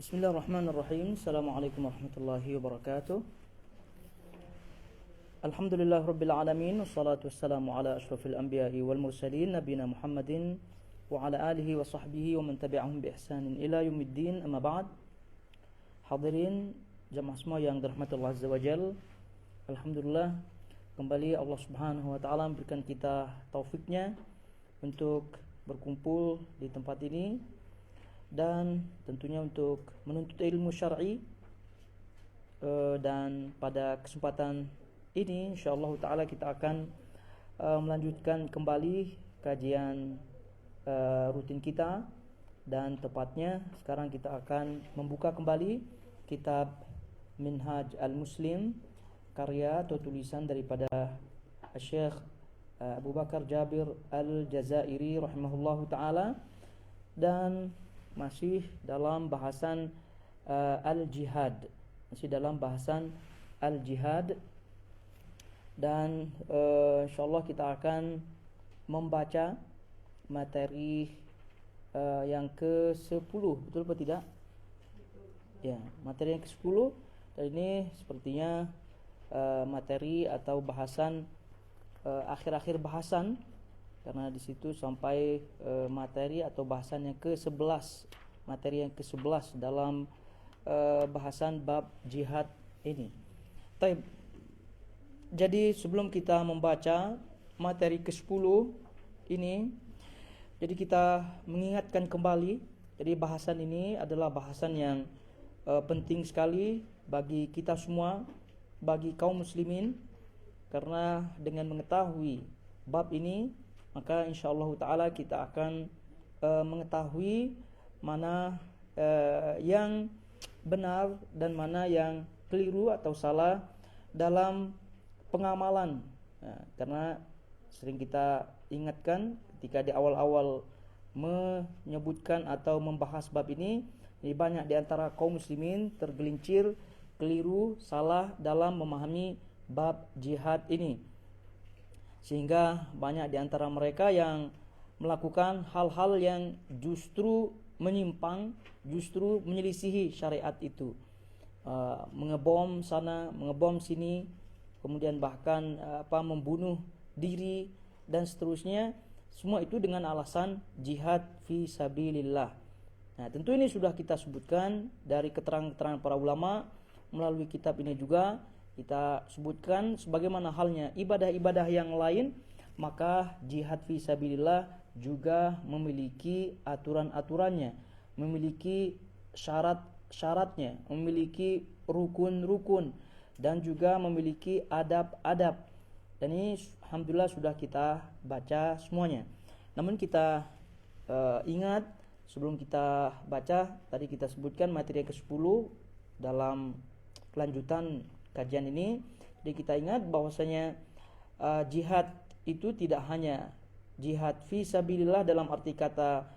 Bismillahirrahmanirrahim. Assalamualaikum warahmatullahi wabarakatuh. Alhamdulillah rabbil alamin. Wassalatu wassalamu ala ashrafil anbiya'i wal mursalin nabiyina Muhammadin wa ala alihi wa sahbihi wa man tabi'ahum bi ihsanin ila yaumiddin. Amma ba'd. Hadirin jamaah semua yang dirahmati Allah Azza wa Jalla. Alhamdulillah kembali Allah Subhanahu wa taala memberikan kita taufiknya untuk berkumpul di tempat ini dan tentunya untuk menuntut ilmu syar'i, dan pada kesempatan ini insyaallah taala kita akan melanjutkan kembali kajian rutin kita, dan tepatnya sekarang kita akan membuka kembali kitab Minhaj al-Muslim, karya atau tulisan daripada Syekh Abu Bakar Jabir al-Jazairi rahimahullahu taala, dan masih dalam bahasan al-jihad, dan insyaallah kita akan membaca materi yang ke-10, betul atau tidak? Ya, materi yang ke-10, dan ini sepertinya materi atau bahasan akhir-akhir bahasan, karena di situ sampai materi atau bahasan yang ke-11, materi yang ke-11 dalam bahasan bab jihad ini. Baik. Jadi sebelum kita membaca materi ke-10 ini, jadi kita mengingatkan kembali, jadi bahasan ini adalah bahasan yang penting sekali bagi kita semua, bagi kaum muslimin, karena dengan mengetahui bab ini maka insyaallah taala kita akan mengetahui mana yang benar dan mana yang keliru atau salah dalam pengamalan. Karena sering kita ingatkan ketika di awal-awal menyebutkan atau membahas bab ini banyak di antara kaum muslimin tergelincir, keliru, salah dalam memahami bab jihad ini, sehingga banyak di antara mereka yang melakukan hal-hal yang justru menyimpang, justru menyelisihi syariat itu, mengebom sana, mengebom sini, kemudian bahkan membunuh diri dan seterusnya, semua itu dengan alasan jihad fi sabilillah. Nah, tentu ini sudah kita sebutkan dari keterangan-keterangan para ulama, melalui kitab ini juga kita sebutkan sebagaimana halnya ibadah-ibadah yang lain, maka jihad fi sabilillah juga memiliki aturan-aturannya, memiliki syarat-syaratnya, memiliki rukun-rukun, dan juga memiliki adab-adab. Dan ini alhamdulillah sudah kita baca semuanya. Namun kita ingat, sebelum kita baca, tadi kita sebutkan materi yang ke-10 dalam kelanjutan kajian ini. Jadi kita ingat bahwasanya jihad itu tidak hanya jihad fi sabilillah dalam arti kata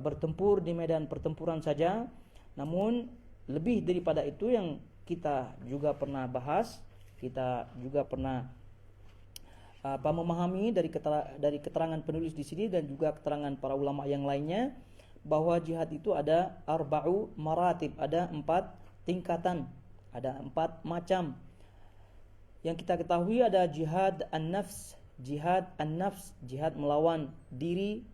bertempur di medan pertempuran saja, namun lebih daripada itu yang kita juga pernah bahas, kita juga pernah memahami dari keterangan penulis di sini dan juga keterangan para ulama yang lainnya, bahwa jihad itu ada arba'u maratib, ada 4 tingkatan, ada 4 macam. Yang kita ketahui ada jihad an-nafs, jihad melawan diri,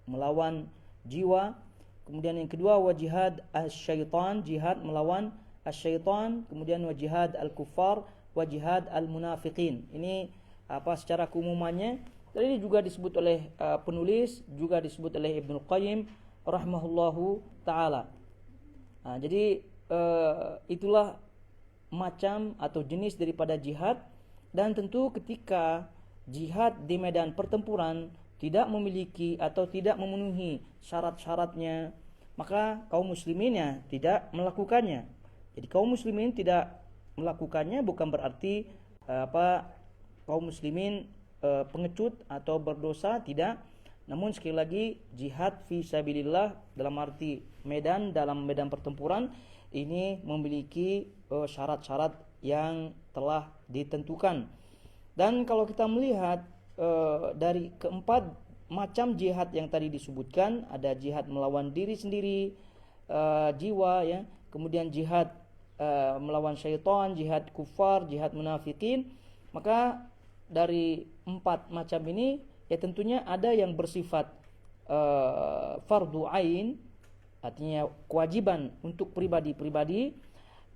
melawan jiwa. Kemudian yang kedua wa jihad asy-syaitan, jihad melawan asy-syaitan. Kemudian wa jihad al-kuffar, wa jihad al-munafiqin. Ini secara keumumannya. Dan ini juga disebut oleh penulis, juga disebut oleh Ibnu Qayyim rahimahullahu taala. Jadi itulah macam atau jenis daripada jihad. Dan tentu ketika jihad di medan pertempuran tidak memiliki atau tidak memenuhi syarat-syaratnya, maka kaum musliminnya tidak melakukannya. Jadi kaum muslimin tidak melakukannya bukan berarti kaum muslimin pengecut atau berdosa, tidak. Namun sekali lagi, jihad fi sabilillah dalam arti dalam medan pertempuran ini memiliki syarat-syarat yang telah ditentukan. Dan kalau kita melihat dari keempat macam jihad yang tadi disebutkan, ada jihad melawan diri sendiri, jiwa ya, kemudian jihad melawan syaitan, jihad kufar, jihad munafikin. Maka dari 4 macam ini ya tentunya ada yang bersifat fardu ain, artinya kewajiban untuk pribadi-pribadi,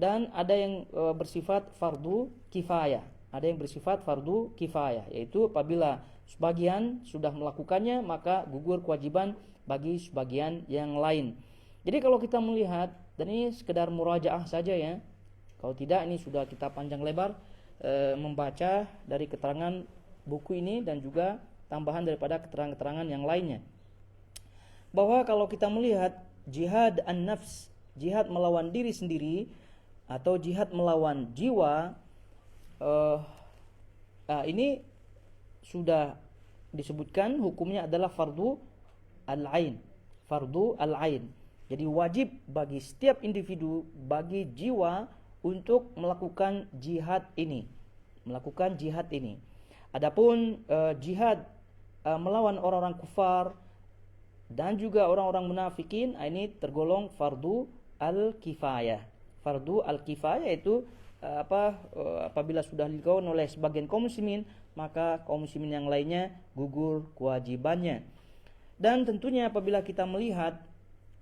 dan ada yang bersifat fardu kifayah. Ada yang bersifat fardu kifayah, yaitu apabila sebagian sudah melakukannya maka gugur kewajiban bagi sebagian yang lain. Jadi kalau kita melihat, dan ini sekedar murajaah saja ya, kalau tidak ini sudah kita panjang lebar membaca dari keterangan buku ini dan juga tambahan daripada keterangan-keterangan yang lainnya, bahwa kalau kita melihat jihad an-nafs, jihad melawan diri sendiri atau jihad melawan jiwa, ini sudah disebutkan hukumnya adalah fardu al-ain. Fardu al-ain. Jadi wajib bagi setiap individu, bagi jiwa untuk melakukan jihad ini. Melakukan jihad ini. Adapun jihad melawan orang-orang kufar dan juga orang-orang munafikin, ini tergolong fardu al-kifayah. Fardu al-kifayah itu apabila sudah dilakukan oleh sebagian kaum muslimin, maka kaum muslimin yang lainnya gugur kewajibannya. Dan tentunya apabila kita melihat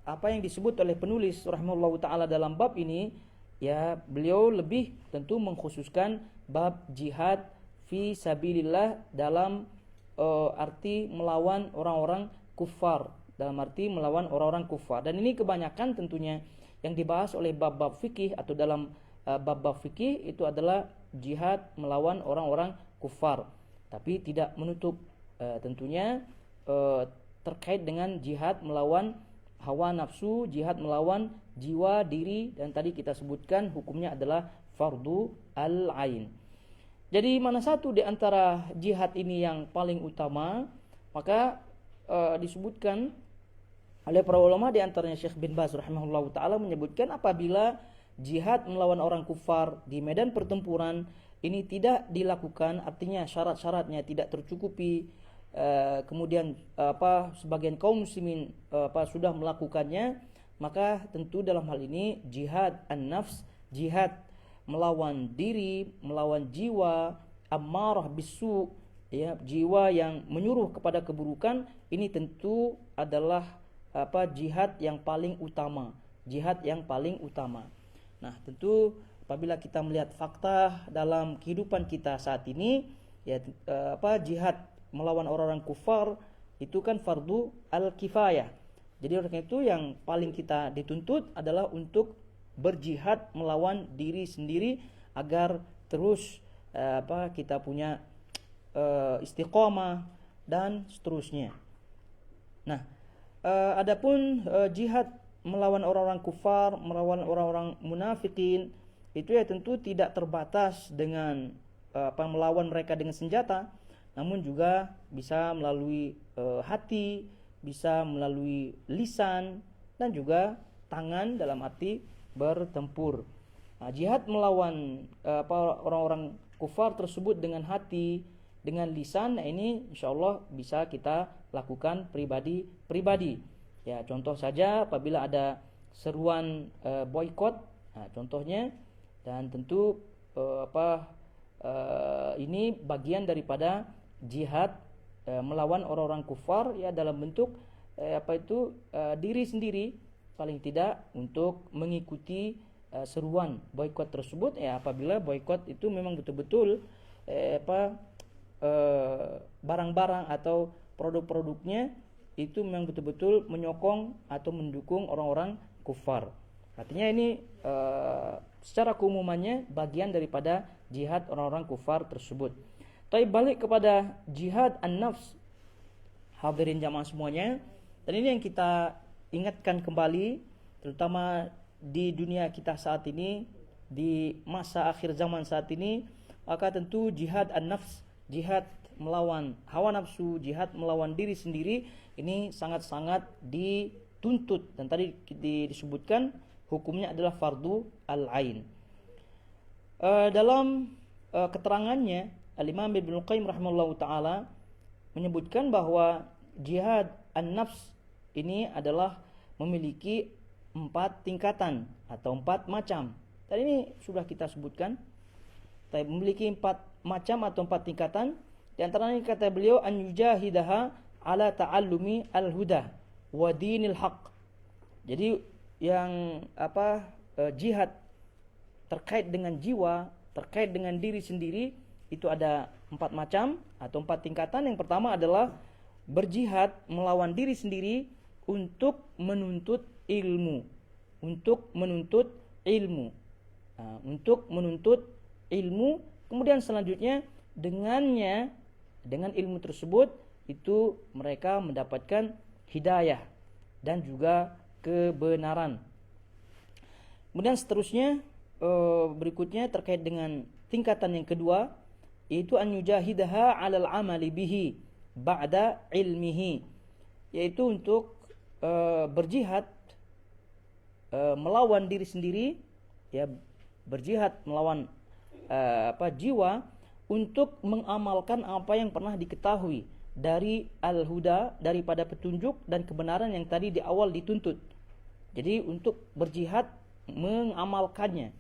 apa yang disebut oleh penulis rahimahullahu taala dalam bab ini, ya beliau lebih tentu mengkhususkan bab jihad fi sabilillah dalam arti melawan orang-orang kufar, dalam arti melawan orang-orang kufar. Dan ini kebanyakan tentunya yang dibahas oleh bab-bab fikih atau dalam bab-bab fikih itu adalah jihad melawan orang-orang kufar, tapi tidak menutup tentunya terkait dengan jihad melawan hawa nafsu, jihad melawan jiwa diri, dan tadi kita sebutkan hukumnya adalah fardu al-ain. Jadi mana satu di antara jihad ini yang paling utama, maka disebutkan oleh para ulama, di antaranya Syekh bin Baz rahimahullahu taala menyebutkan apabila jihad melawan orang kufar di medan pertempuran ini tidak dilakukan, artinya syarat-syaratnya tidak tercukupi, kemudian sebagian kaum muslimin sudah melakukannya, maka tentu dalam hal ini jihad an-nafs, jihad melawan diri, melawan jiwa ammarah bisu, ya, jiwa yang menyuruh kepada keburukan, ini tentu adalah jihad yang paling utama, jihad yang paling utama. Nah, tentu apabila kita melihat fakta dalam kehidupan kita saat ini, ya jihad melawan orang-orang kufar itu kan fardu al-kifayah. Jadi oleh karena itu yang paling kita dituntut adalah untuk berjihad melawan diri sendiri agar terus kita punya istiqomah dan seterusnya. Nah, adapun jihad melawan orang-orang kufar, melawan orang-orang munafikin, itu ya tentu tidak terbatas dengan melawan mereka dengan senjata, namun juga bisa melalui hati, bisa melalui lisan, dan juga tangan dalam arti bertempur. Nah, jihad melawan orang-orang kufar tersebut dengan hati, dengan lisan, nah ini insyaallah bisa kita lakukan pribadi-pribadi. Ya, contoh saja apabila ada seruan boikot, nah, contohnya, dan tentu ini bagian daripada jihad melawan orang-orang kufar, ya dalam bentuk diri sendiri paling tidak untuk mengikuti seruan boikot tersebut, ya apabila boikot itu memang betul-betul barang-barang atau produk-produknya itu memang betul-betul menyokong atau mendukung orang-orang kufar. Artinya ini secara keumumannya bagian daripada jihad orang-orang kufar tersebut. Tapi balik kepada jihad an-nafs, hadirin jamaah semuanya, dan ini yang kita ingatkan kembali, terutama di dunia kita saat ini, di masa akhir zaman saat ini, maka tentu jihad an-nafs, jihad melawan hawa nafsu, jihad melawan diri sendiri, ini sangat-sangat dituntut, dan tadi disebutkan hukumnya adalah fardu al-ain. Dalam keterangannya, Al-Imam Ibnu Qayyim rahimahullahu taala menyebutkan bahwa jihad an-nafs ini adalah memiliki 4 tingkatan atau 4 macam. Tadi ini sudah kita sebutkan. Tapi memiliki 4 macam atau 4 tingkatan. Di antaranya kata beliau an yujahidaha ala ta'allumi al-huda wa dinil haq. Jadi yang jihad terkait dengan jiwa, terkait dengan diri sendiri itu ada 4 macam atau 4 tingkatan. Yang pertama adalah berjihad melawan diri sendiri untuk menuntut ilmu. Untuk menuntut ilmu. Untuk menuntut ilmu. Kemudian selanjutnya dengan ilmu tersebut itu mereka mendapatkan hidayah dan juga kebenaran. Kemudian seterusnya berikutnya terkait dengan tingkatan yang kedua, yaitu an yujahidaha 'alal 'amali bihi ba'da ilmihi, yaitu untuk berjihad melawan diri sendiri, ya, berjihad melawan jiwa untuk mengamalkan apa yang pernah diketahui dari al-huda, daripada petunjuk dan kebenaran yang tadi di awal dituntut. Jadi untuk berjihad mengamalkannya,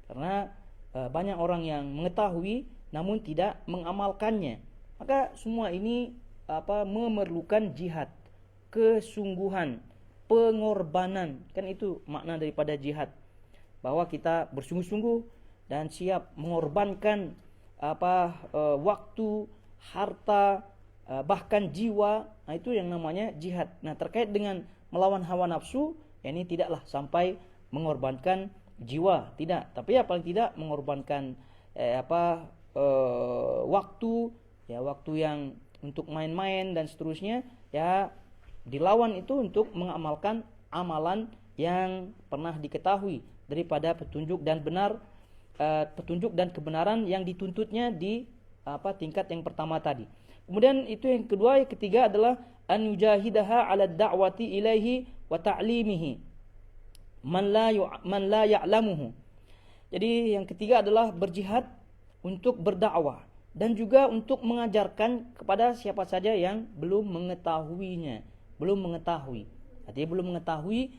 karena banyak orang yang mengetahui namun tidak mengamalkannya. Maka semua ini memerlukan jihad, kesungguhan, pengorbanan. Kan itu makna daripada jihad, bahwa kita bersungguh-sungguh dan siap mengorbankan waktu, harta, bahkan jiwa. Nah, itu yang namanya jihad. Nah, terkait dengan melawan hawa nafsu, ya ini tidaklah sampai mengorbankan jiwa, tidak. Tapi ya paling tidak mengorbankan waktu, ya waktu yang untuk main-main dan seterusnya, ya dilawan itu untuk mengamalkan amalan yang pernah diketahui daripada petunjuk dan kebenaran yang dituntutnya di tingkat yang pertama tadi. Kemudian itu yang kedua. Yang ketiga adalah an yujahidaha 'ala da'wati ilaihi wa ta'limihi man la ya'lamuhu. Jadi yang ketiga adalah berjihad untuk berdakwah dan juga untuk mengajarkan kepada siapa saja yang belum mengetahui. Artinya belum mengetahui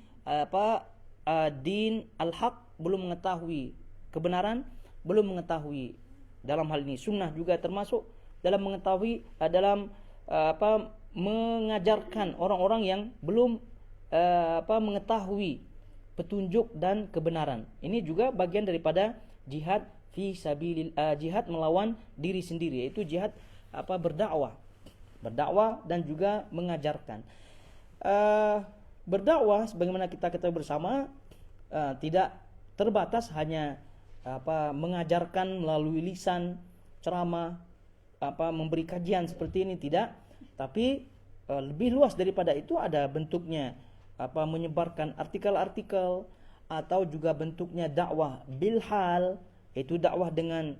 din al-haq, belum mengetahui kebenaran, belum mengetahui dalam hal ini sunnah juga termasuk dalam mengetahui, mengajarkan orang-orang yang belum mengetahui petunjuk dan kebenaran. Ini juga bagian daripada jihad fi sabilil, jihad melawan diri sendiri, yaitu jihad berdakwah dan juga mengajarkan. Berdakwah sebagaimana kita ketahui bersama tidak terbatas hanya mengajarkan melalui lisan, ceramah, memberi kajian seperti ini, tidak. Tapi lebih luas daripada itu ada bentuknya menyebarkan artikel-artikel, atau juga bentuknya dakwah bilhal, yaitu dakwah dengan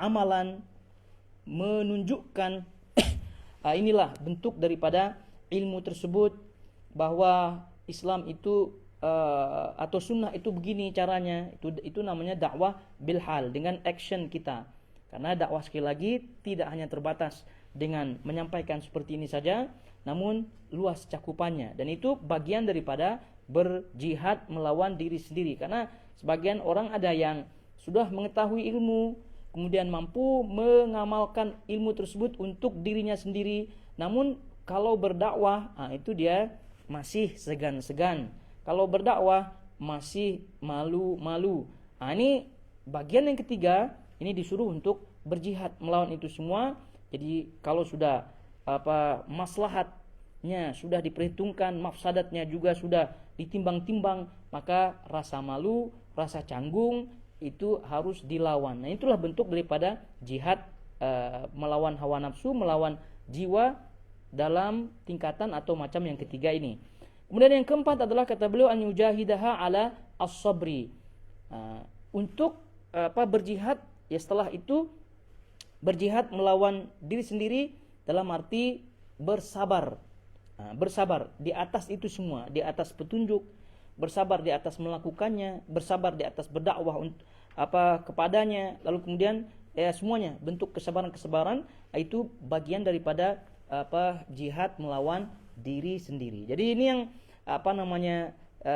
amalan, menunjukkan inilah bentuk daripada ilmu tersebut, bahwa Islam itu atau sunnah itu begini caranya. Itu namanya dakwah bilhal, dengan action kita. Karena dakwah sekali lagi tidak hanya terbatas dengan menyampaikan seperti ini saja, namun luas cakupannya. Dan itu bagian daripada berjihad melawan diri sendiri. Karena sebagian orang ada yang sudah mengetahui ilmu, kemudian mampu mengamalkan ilmu tersebut untuk dirinya sendiri, namun kalau berdakwah, itu dia masih segan-segan. Kalau berdakwah masih malu-malu. Ini bagian yang ketiga, ini disuruh untuk berjihad melawan itu semua. Jadi kalau sudah maslahatnya sudah diperhitungkan, mafsadatnya juga sudah ditimbang-timbang, maka rasa malu, rasa canggung itu harus dilawan. Nah, itulah bentuk daripada jihad melawan hawa nafsu, melawan jiwa dalam tingkatan atau macam yang ketiga ini. Kemudian yang keempat adalah kata beliau an yujahidaha ala as-sabri. Untuk berjihad, ya setelah itu berjihad melawan diri sendiri dalam arti bersabar. Bersabar di atas itu semua, di atas petunjuk, bersabar di atas melakukannya, bersabar di atas berdakwah kepadanya, lalu kemudian semuanya bentuk kesabaran-kesabaran itu bagian daripada jihad melawan diri sendiri. Jadi ini yang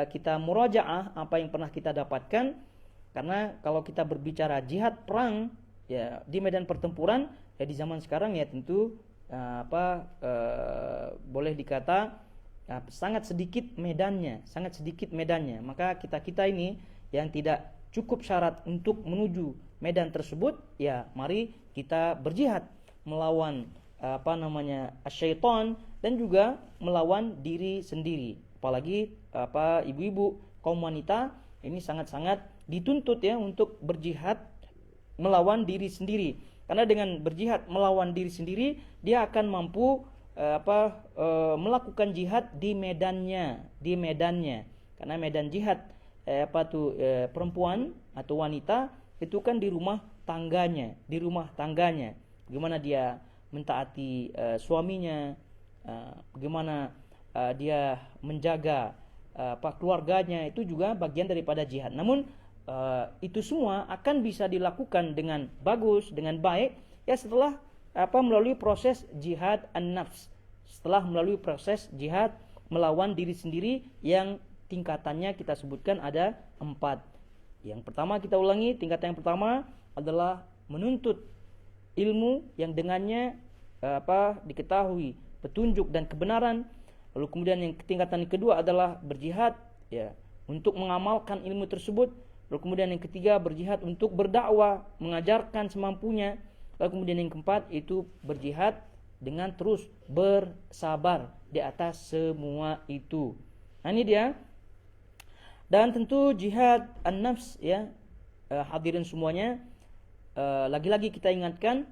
kita murajaah apa yang pernah kita dapatkan, karena kalau kita berbicara jihad perang ya di medan pertempuran ya di zaman sekarang ya tentu boleh dikata sangat sedikit medannya. Maka kita ini yang tidak cukup syarat untuk menuju medan tersebut, ya mari kita berjihad melawan syaitan dan juga melawan diri sendiri. Apalagi ibu-ibu kaum wanita ini sangat-sangat dituntut ya untuk berjihad melawan diri sendiri. Karena dengan berjihad melawan diri sendiri, dia akan mampu melakukan jihad di medannya. Karena medan jihad perempuan atau wanita itu kan di rumah tangganya. Bagaimana dia mentaati suaminya, bagaimana dia menjaga keluarganya, itu juga bagian daripada jihad. Namun itu semua akan bisa dilakukan dengan bagus, dengan baik ya setelah melalui proses jihad an-nafs. Setelah melalui proses jihad melawan diri sendiri yang tingkatannya kita sebutkan ada 4. Yang pertama kita ulangi, tingkatan yang pertama adalah menuntut ilmu yang dengannya diketahui petunjuk dan kebenaran. Lalu kemudian yang tingkatan yang kedua adalah berjihad ya untuk mengamalkan ilmu tersebut. Lalu kemudian yang ketiga berjihad untuk berdakwah, mengajarkan semampunya. Lalu kemudian yang keempat itu berjihad dengan terus bersabar di atas semua itu. Nah ini dia. Dan tentu jihad an-nafs ya hadirin semuanya, lagi-lagi kita ingatkan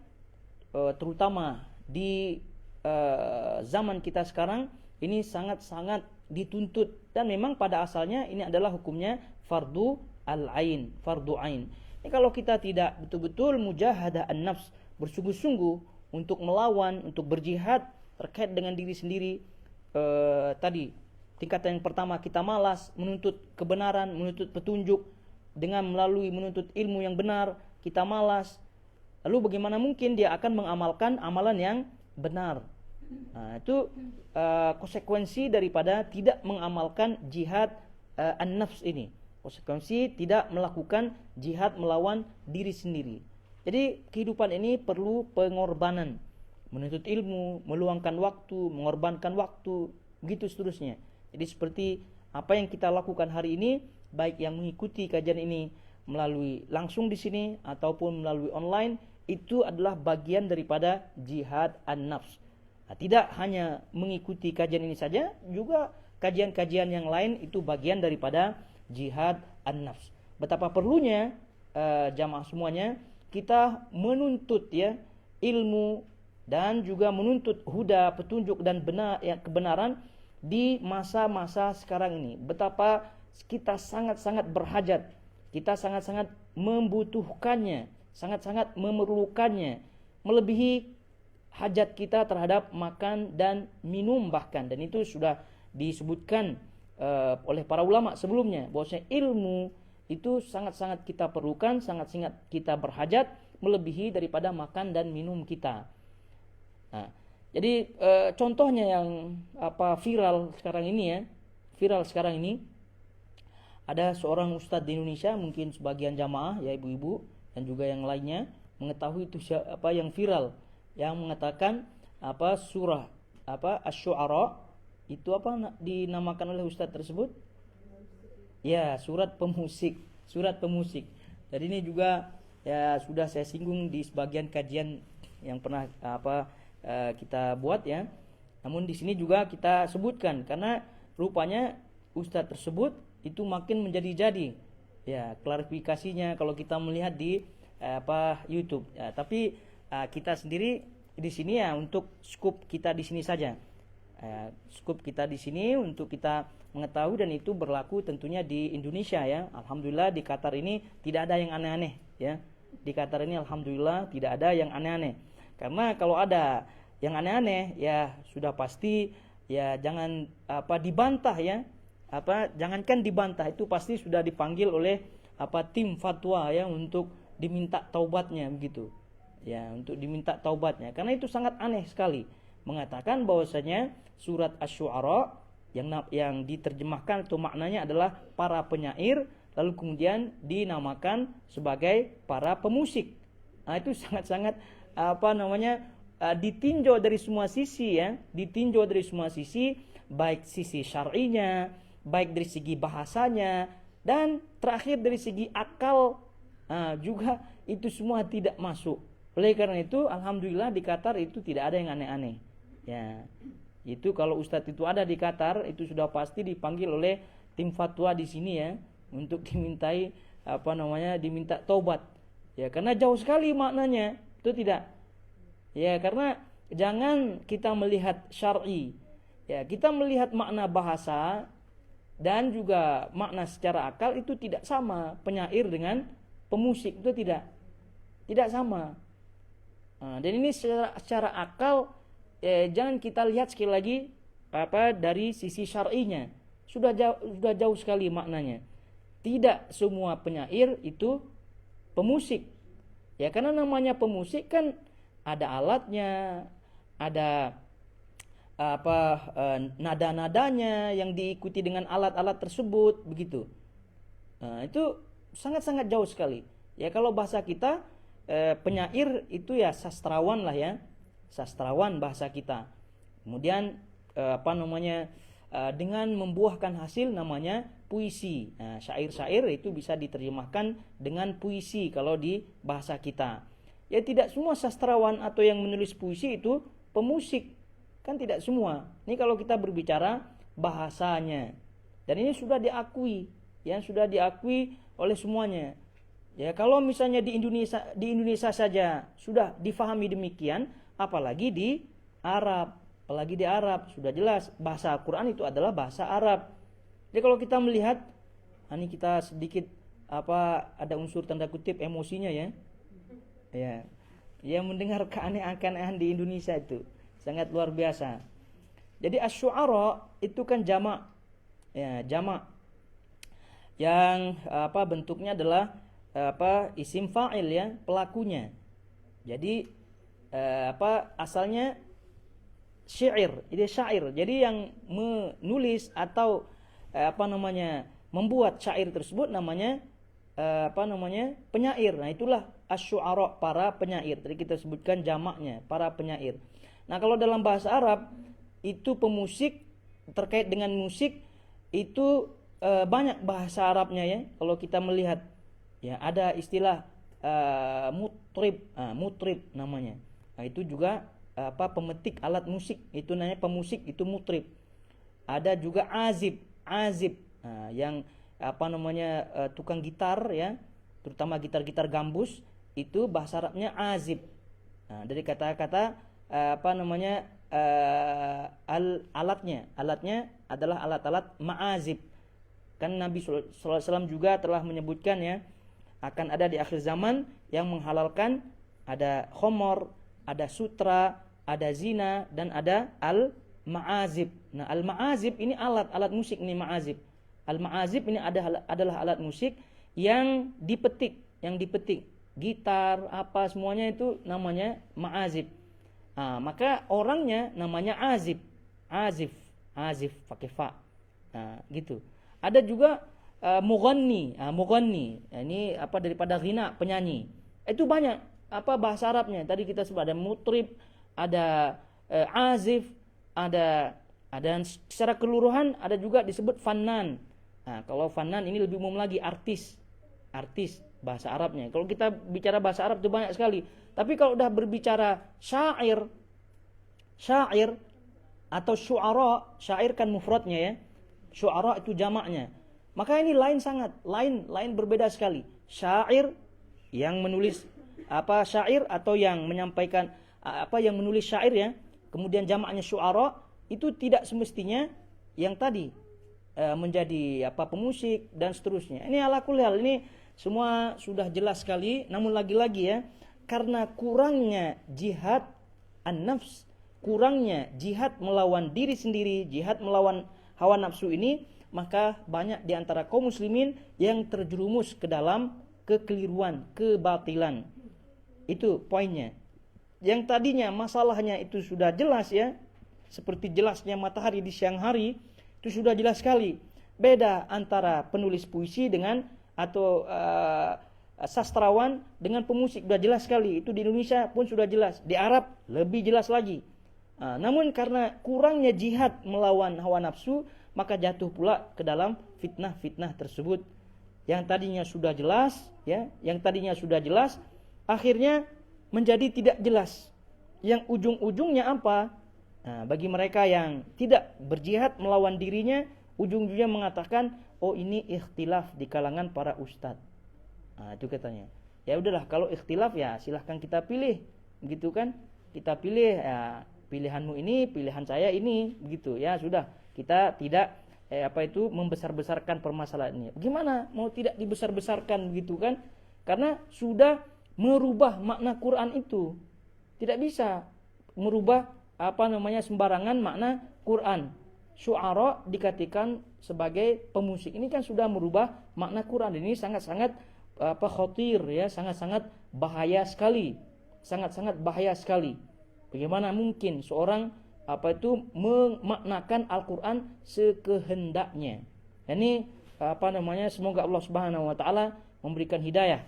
terutama di zaman kita sekarang ini sangat-sangat dituntut, dan memang pada asalnya ini adalah hukumnya fardu ain. Ini kalau kita tidak betul-betul mujahadah an-nafs, bersungguh-sungguh untuk melawan, untuk berjihad terkait dengan diri sendiri, tadi tingkatan yang pertama kita malas menuntut kebenaran, menuntut petunjuk dengan melalui menuntut ilmu yang benar, kita malas. Lalu bagaimana mungkin dia akan mengamalkan amalan yang benar? Nah, itu konsekuensi daripada tidak mengamalkan jihad an-nafs ini. Konsekuensi tidak melakukan jihad melawan diri sendiri. Jadi kehidupan ini perlu pengorbanan, menuntut ilmu, meluangkan waktu, mengorbankan waktu, begitu seterusnya. Jadi seperti apa yang kita lakukan hari ini, baik yang mengikuti kajian ini melalui langsung di sini ataupun melalui online, itu adalah bagian daripada jihad an-nafs. Nah, tidak hanya mengikuti kajian ini saja, juga kajian-kajian yang lain itu bagian daripada jihad an-nafs. Betapa perlunya jamaah semuanya kita menuntut ya ilmu dan juga menuntut huda, petunjuk dan kebenaran di masa-masa sekarang ini. Betapa kita sangat-sangat berhajat, kita sangat-sangat membutuhkannya, sangat-sangat memerlukannya, melebihi hajat kita terhadap makan dan minum bahkan. Dan itu sudah disebutkan oleh para ulama sebelumnya, bahwasanya ilmu itu sangat-sangat kita perlukan, sangat-sangat kita berhajat, melebihi daripada makan dan minum kita. Nah, jadi contohnya yang viral sekarang ini ada seorang ustadz di Indonesia, mungkin sebagian jamaah ya ibu-ibu dan juga yang lainnya mengetahui itu yang viral, yang mengatakan surah Asy-Syu'ara itu dinamakan oleh ustadz tersebut? Ya, surat pemusik. Jadi ini juga ya sudah saya singgung di sebagian kajian yang pernah kita buat ya. Namun di sini juga kita sebutkan karena rupanya ustadz tersebut itu makin menjadi-jadi. Ya, klarifikasinya kalau kita melihat di YouTube. Ya, tapi kita sendiri di sini ya untuk skup kita di sini saja. Skup kita di sini untuk kita mengetahui, dan itu berlaku tentunya di Indonesia ya. Alhamdulillah di Qatar ini tidak ada yang aneh-aneh ya. Di Qatar ini alhamdulillah tidak ada yang aneh-aneh. Karena kalau ada yang aneh-aneh ya sudah pasti ya jangan dibantah ya. Jangankan dibantah, itu pasti sudah dipanggil oleh tim fatwa ya untuk diminta taubatnya begitu. Ya, untuk diminta taubatnya karena itu sangat aneh sekali. mengatakan bahwasanya surat Asy-Syu'ara yang diterjemahkan atau maknanya adalah para penyair, lalu kemudian dinamakan sebagai para pemusik. Nah, itu sangat-sangat ditinjau dari semua sisi ya, ditinjau dari semua sisi, baik sisi syar'inya, baik dari segi bahasanya, dan terakhir dari segi akal juga itu semua tidak masuk. Oleh karena itu, alhamdulillah di Qatar itu tidak ada yang aneh-aneh. Ya, itu kalau ustadz itu ada di Qatar, itu sudah pasti dipanggil oleh tim fatwa di sini ya, untuk dimintai diminta taubat. Ya, karena jauh sekali maknanya, itu tidak. Ya, karena jangan kita melihat syar'i. Ya, kita melihat makna bahasa dan juga makna secara akal itu tidak sama. Penyair dengan pemusik itu tidak sama. Dan ini secara akal jangan kita lihat sekali lagi dari sisi syar'inya. Sudah jauh sekali maknanya. Tidak semua penyair itu pemusik. Ya, karena namanya pemusik kan ada alatnya, ada nada-nadanya yang diikuti dengan alat-alat tersebut begitu. Itu sangat-sangat jauh sekali. Ya, kalau bahasa kita penyair itu ya sastrawan lah ya. Sastrawan bahasa kita. Kemudian dengan membuahkan hasil namanya puisi. Nah, syair-syair itu bisa diterjemahkan dengan puisi kalau di bahasa kita. Ya, tidak semua sastrawan atau yang menulis puisi itu pemusik. Kan tidak semua. Ini kalau kita berbicara bahasanya. Dan ini sudah diakui, ya, sudah diakui oleh semuanya. Ya, kalau misalnya di Indonesia saja sudah difahami demikian, apalagi di Arab. Apalagi di Arab sudah jelas bahasa Al-Qur'an itu adalah bahasa Arab. Jadi kalau kita melihat, ini kita sedikit ada unsur tanda kutip emosinya ya. Ya, mendengar keanehan di Indonesia itu sangat luar biasa. Jadi asy-syu'ara itu kan jamak. Ya, jamak. Yang bentuknya adalah isim fa'il ya, pelakunya. Jadi asalnya syair, ini syair. Jadi yang menulis atau membuat syair tersebut namanya penyair. Nah, itulah asy-syu'ara, para penyair. Tadi kita sebutkan jamaknya, para penyair. Nah, kalau dalam bahasa Arab itu pemusik, terkait dengan musik itu banyak bahasa Arabnya ya. Kalau kita melihat ya, ada istilah mutrib namanya. Nah, itu juga pemetik alat musik, itu namanya pemusik, itu mutrib. Ada juga azib. Nah, yang tukang gitar ya, terutama gitar-gitar gambus, itu bahasa Arabnya azib. Nah, dari kata-kata alatnya adalah alat-alat ma'azib. Kan Nabi SAW juga telah menyebutkan ya, akan ada di akhir zaman yang menghalalkan ada khomor, ada sutra, ada zina, dan ada al-ma'azib. Nah, al-ma'azib ini alat musik, ini ma'azib. Al-ma'azib ini adalah alat musik yang dipetik. Gitar, semuanya itu namanya ma'azib. Nah, maka orangnya namanya azif pakai fa. Nah, gitu. Ada juga mughanni. Nah, ini daripada ghina, penyanyi. Itu banyak bahasa Arabnya. Tadi kita sebut ada mutrib, ada azif, ada secara keseluruhan ada juga disebut fannan. Nah, kalau fannan ini lebih umum lagi, artis bahasa Arabnya. Kalau kita bicara bahasa Arab itu banyak sekali. Tapi kalau udah berbicara syair atau syu'ara, syair kan mufradnya ya. Syu'ara itu jamaknya. Maka ini lain berbeda sekali. Syair yang menulis syair atau yang menyampaikan yang menulis syair ya. Kemudian jamaknya syu'ara, itu tidak semestinya yang tadi menjadi pemusik dan seterusnya. Ini ala kulli hal, ini semua sudah jelas sekali. Namun lagi-lagi ya, karena kurangnya jihad an-nafs, kurangnya jihad melawan diri sendiri, jihad melawan hawa nafsu ini, maka banyak di antara kaum muslimin yang terjerumus ke dalam kekeliruan, kebatilan. Itu poinnya. yang tadinya masalahnya itu sudah jelas ya, seperti jelasnya matahari di siang hari, itu sudah jelas sekali. Beda antara penulis puisi dengan atau sastrawan dengan pemusik, sudah jelas sekali. Itu di Indonesia pun sudah jelas, di Arab lebih jelas lagi. Namun karena kurangnya jihad melawan hawa nafsu, maka jatuh pula ke dalam fitnah-fitnah tersebut. Yang tadinya sudah jelas ya, akhirnya menjadi tidak jelas. Yang ujung-ujungnya apa? Bagi mereka yang tidak berjihad melawan dirinya, ujung-ujungnya mengatakan, oh ini ikhtilaf di kalangan para ustadz. Itu katanya. Ya udahlah, kalau ikhtilaf ya silahkan kita pilih, begitu kan? Kita pilih, ya, pilihanmu ini, pilihan saya ini, begitu ya sudah. Kita tidak membesar-besarkan permasalahan ini. Bagaimana mau tidak dibesar-besarkan, begitu kan? Karena sudah merubah makna Quran itu. Tidak bisa merubah sembarangan makna Quran. Syu'ara dikatakan sebagai pemusik. Ini kan sudah merubah makna Quran. Ini sangat-sangat khatir ya, sangat-sangat bahaya sekali. Sangat-sangat bahaya sekali. Bagaimana mungkin seorang memaknakan Al-Qur'an sekehendaknya. Ini semoga Allah Subhanahu wa taala memberikan hidayah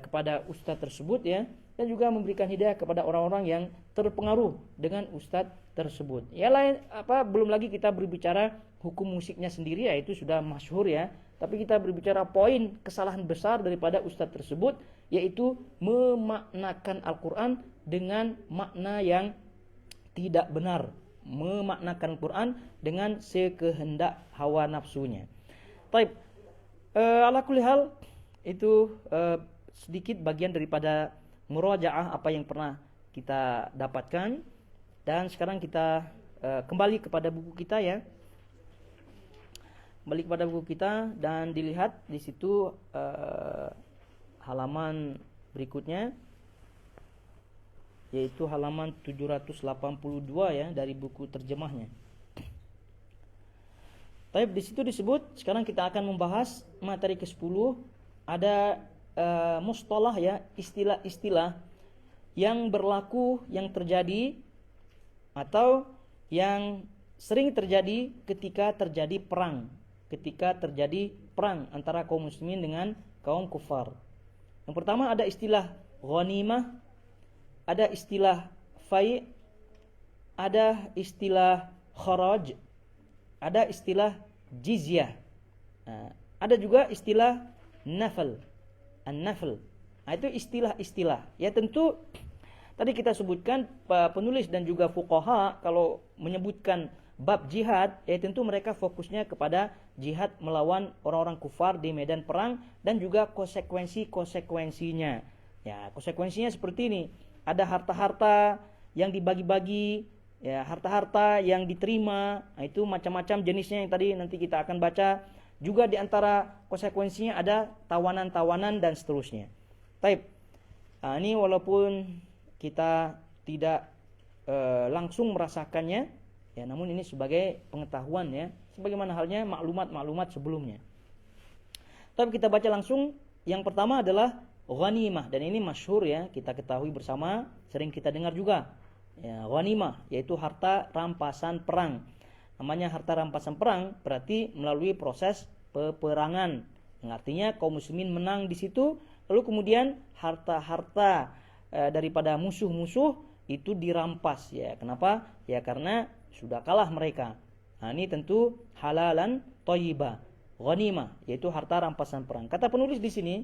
kepada ustaz tersebut ya, dan juga memberikan hidayah kepada orang-orang yang terpengaruh dengan ustaz tersebut. Ya lain belum lagi kita berbicara hukum musiknya sendiri, ya itu sudah masyhur ya. Tapi kita berbicara poin kesalahan besar daripada ustaz tersebut, yaitu memaknakan Al-Qur'an dengan makna yang tidak benar, memaknakan Quran dengan sekehendak hawa nafsunya. Baik, ala kulli hal itu sedikit bagian daripada murajaah apa yang pernah kita dapatkan, dan sekarang kita kembali kepada buku kita ya. Kembali kepada buku kita dan dilihat di situ halaman berikutnya, yaitu halaman 782 ya dari buku terjemahnya. Tapi di situ disebut, sekarang kita akan membahas materi ke-10, ada mustalah ya, istilah-istilah yang berlaku, yang terjadi atau yang sering terjadi ketika terjadi perang antara kaum muslimin dengan kaum kufar. Yang pertama ada istilah ghanimah, ada istilah fai', ada istilah kharaj, ada istilah jizyah, ada juga istilah nafl, an-nafl. Itu istilah-istilah. Ya tentu tadi kita sebutkan penulis dan juga fuqaha kalau menyebutkan bab jihad, ya tentu mereka fokusnya kepada jihad melawan orang-orang kufar di medan perang dan juga konsekuensinya. Ya, konsekuensinya seperti ini. Ada harta-harta yang dibagi-bagi, ya, harta-harta yang diterima, itu macam-macam jenisnya yang tadi nanti kita akan baca. Juga di antara konsekuensinya ada tawanan-tawanan dan seterusnya. Taib. Ini walaupun kita tidak langsung merasakannya, ya, namun ini sebagai pengetahuan ya, sebagaimana halnya maklumat-maklumat sebelumnya. Tapi kita baca langsung. Yang pertama adalah ghanimah, dan ini masyhur ya, kita ketahui bersama, sering kita dengar juga. Ya, ghanimah yaitu harta rampasan perang. Namanya harta rampasan perang berarti melalui proses peperangan. Yang artinya kaum muslimin menang di situ, lalu kemudian harta-harta daripada musuh-musuh itu dirampas ya. Kenapa? Ya karena sudah kalah mereka. Ini tentu halalan thayyibah. Ghanimah yaitu harta rampasan perang. Kata penulis di sini,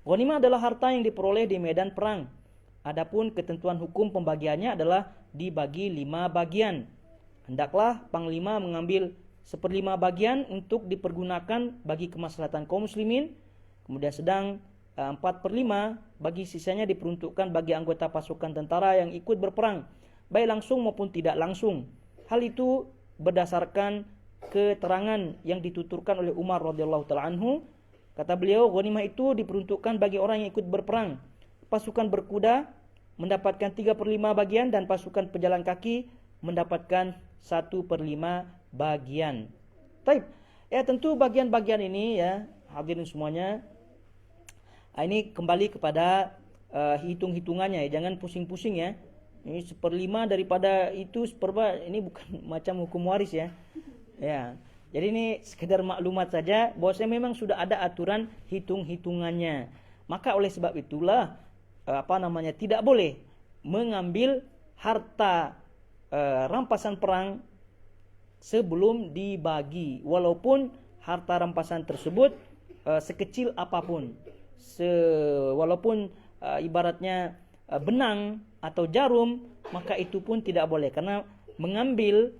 ghanimah adalah harta yang diperoleh di medan perang. Adapun ketentuan hukum pembagiannya adalah dibagi 5 bagian. Hendaklah panglima mengambil 1/5 bagian untuk dipergunakan bagi kemaslahatan kaum muslimin. Kemudian sedang 4/5 bagi sisanya diperuntukkan bagi anggota pasukan tentara yang ikut berperang, baik langsung maupun tidak langsung. Hal itu berdasarkan keterangan yang dituturkan oleh Umar radhiyallahu taala anhu. Kata beliau, ghanimah itu diperuntukkan bagi orang yang ikut berperang. Pasukan berkuda mendapatkan 3/5 bagian dan pasukan pejalan kaki mendapatkan 1/5 bagian. Baik, ya tentu bagian-bagian ini ya hadirin semuanya, ini kembali kepada hitung-hitungannya ya, jangan pusing-pusing ya. Ini 1/5 daripada itu seperempat, ini bukan macam hukum waris ya. Ya. Jadi ini sekedar maklumat saja bahwasanya memang sudah ada aturan hitung-hitungannya. Maka oleh sebab itulah tidak boleh mengambil harta rampasan perang sebelum dibagi, walaupun harta rampasan tersebut sekecil apapun, walaupun ibaratnya benang atau jarum, maka itu pun tidak boleh, karena mengambil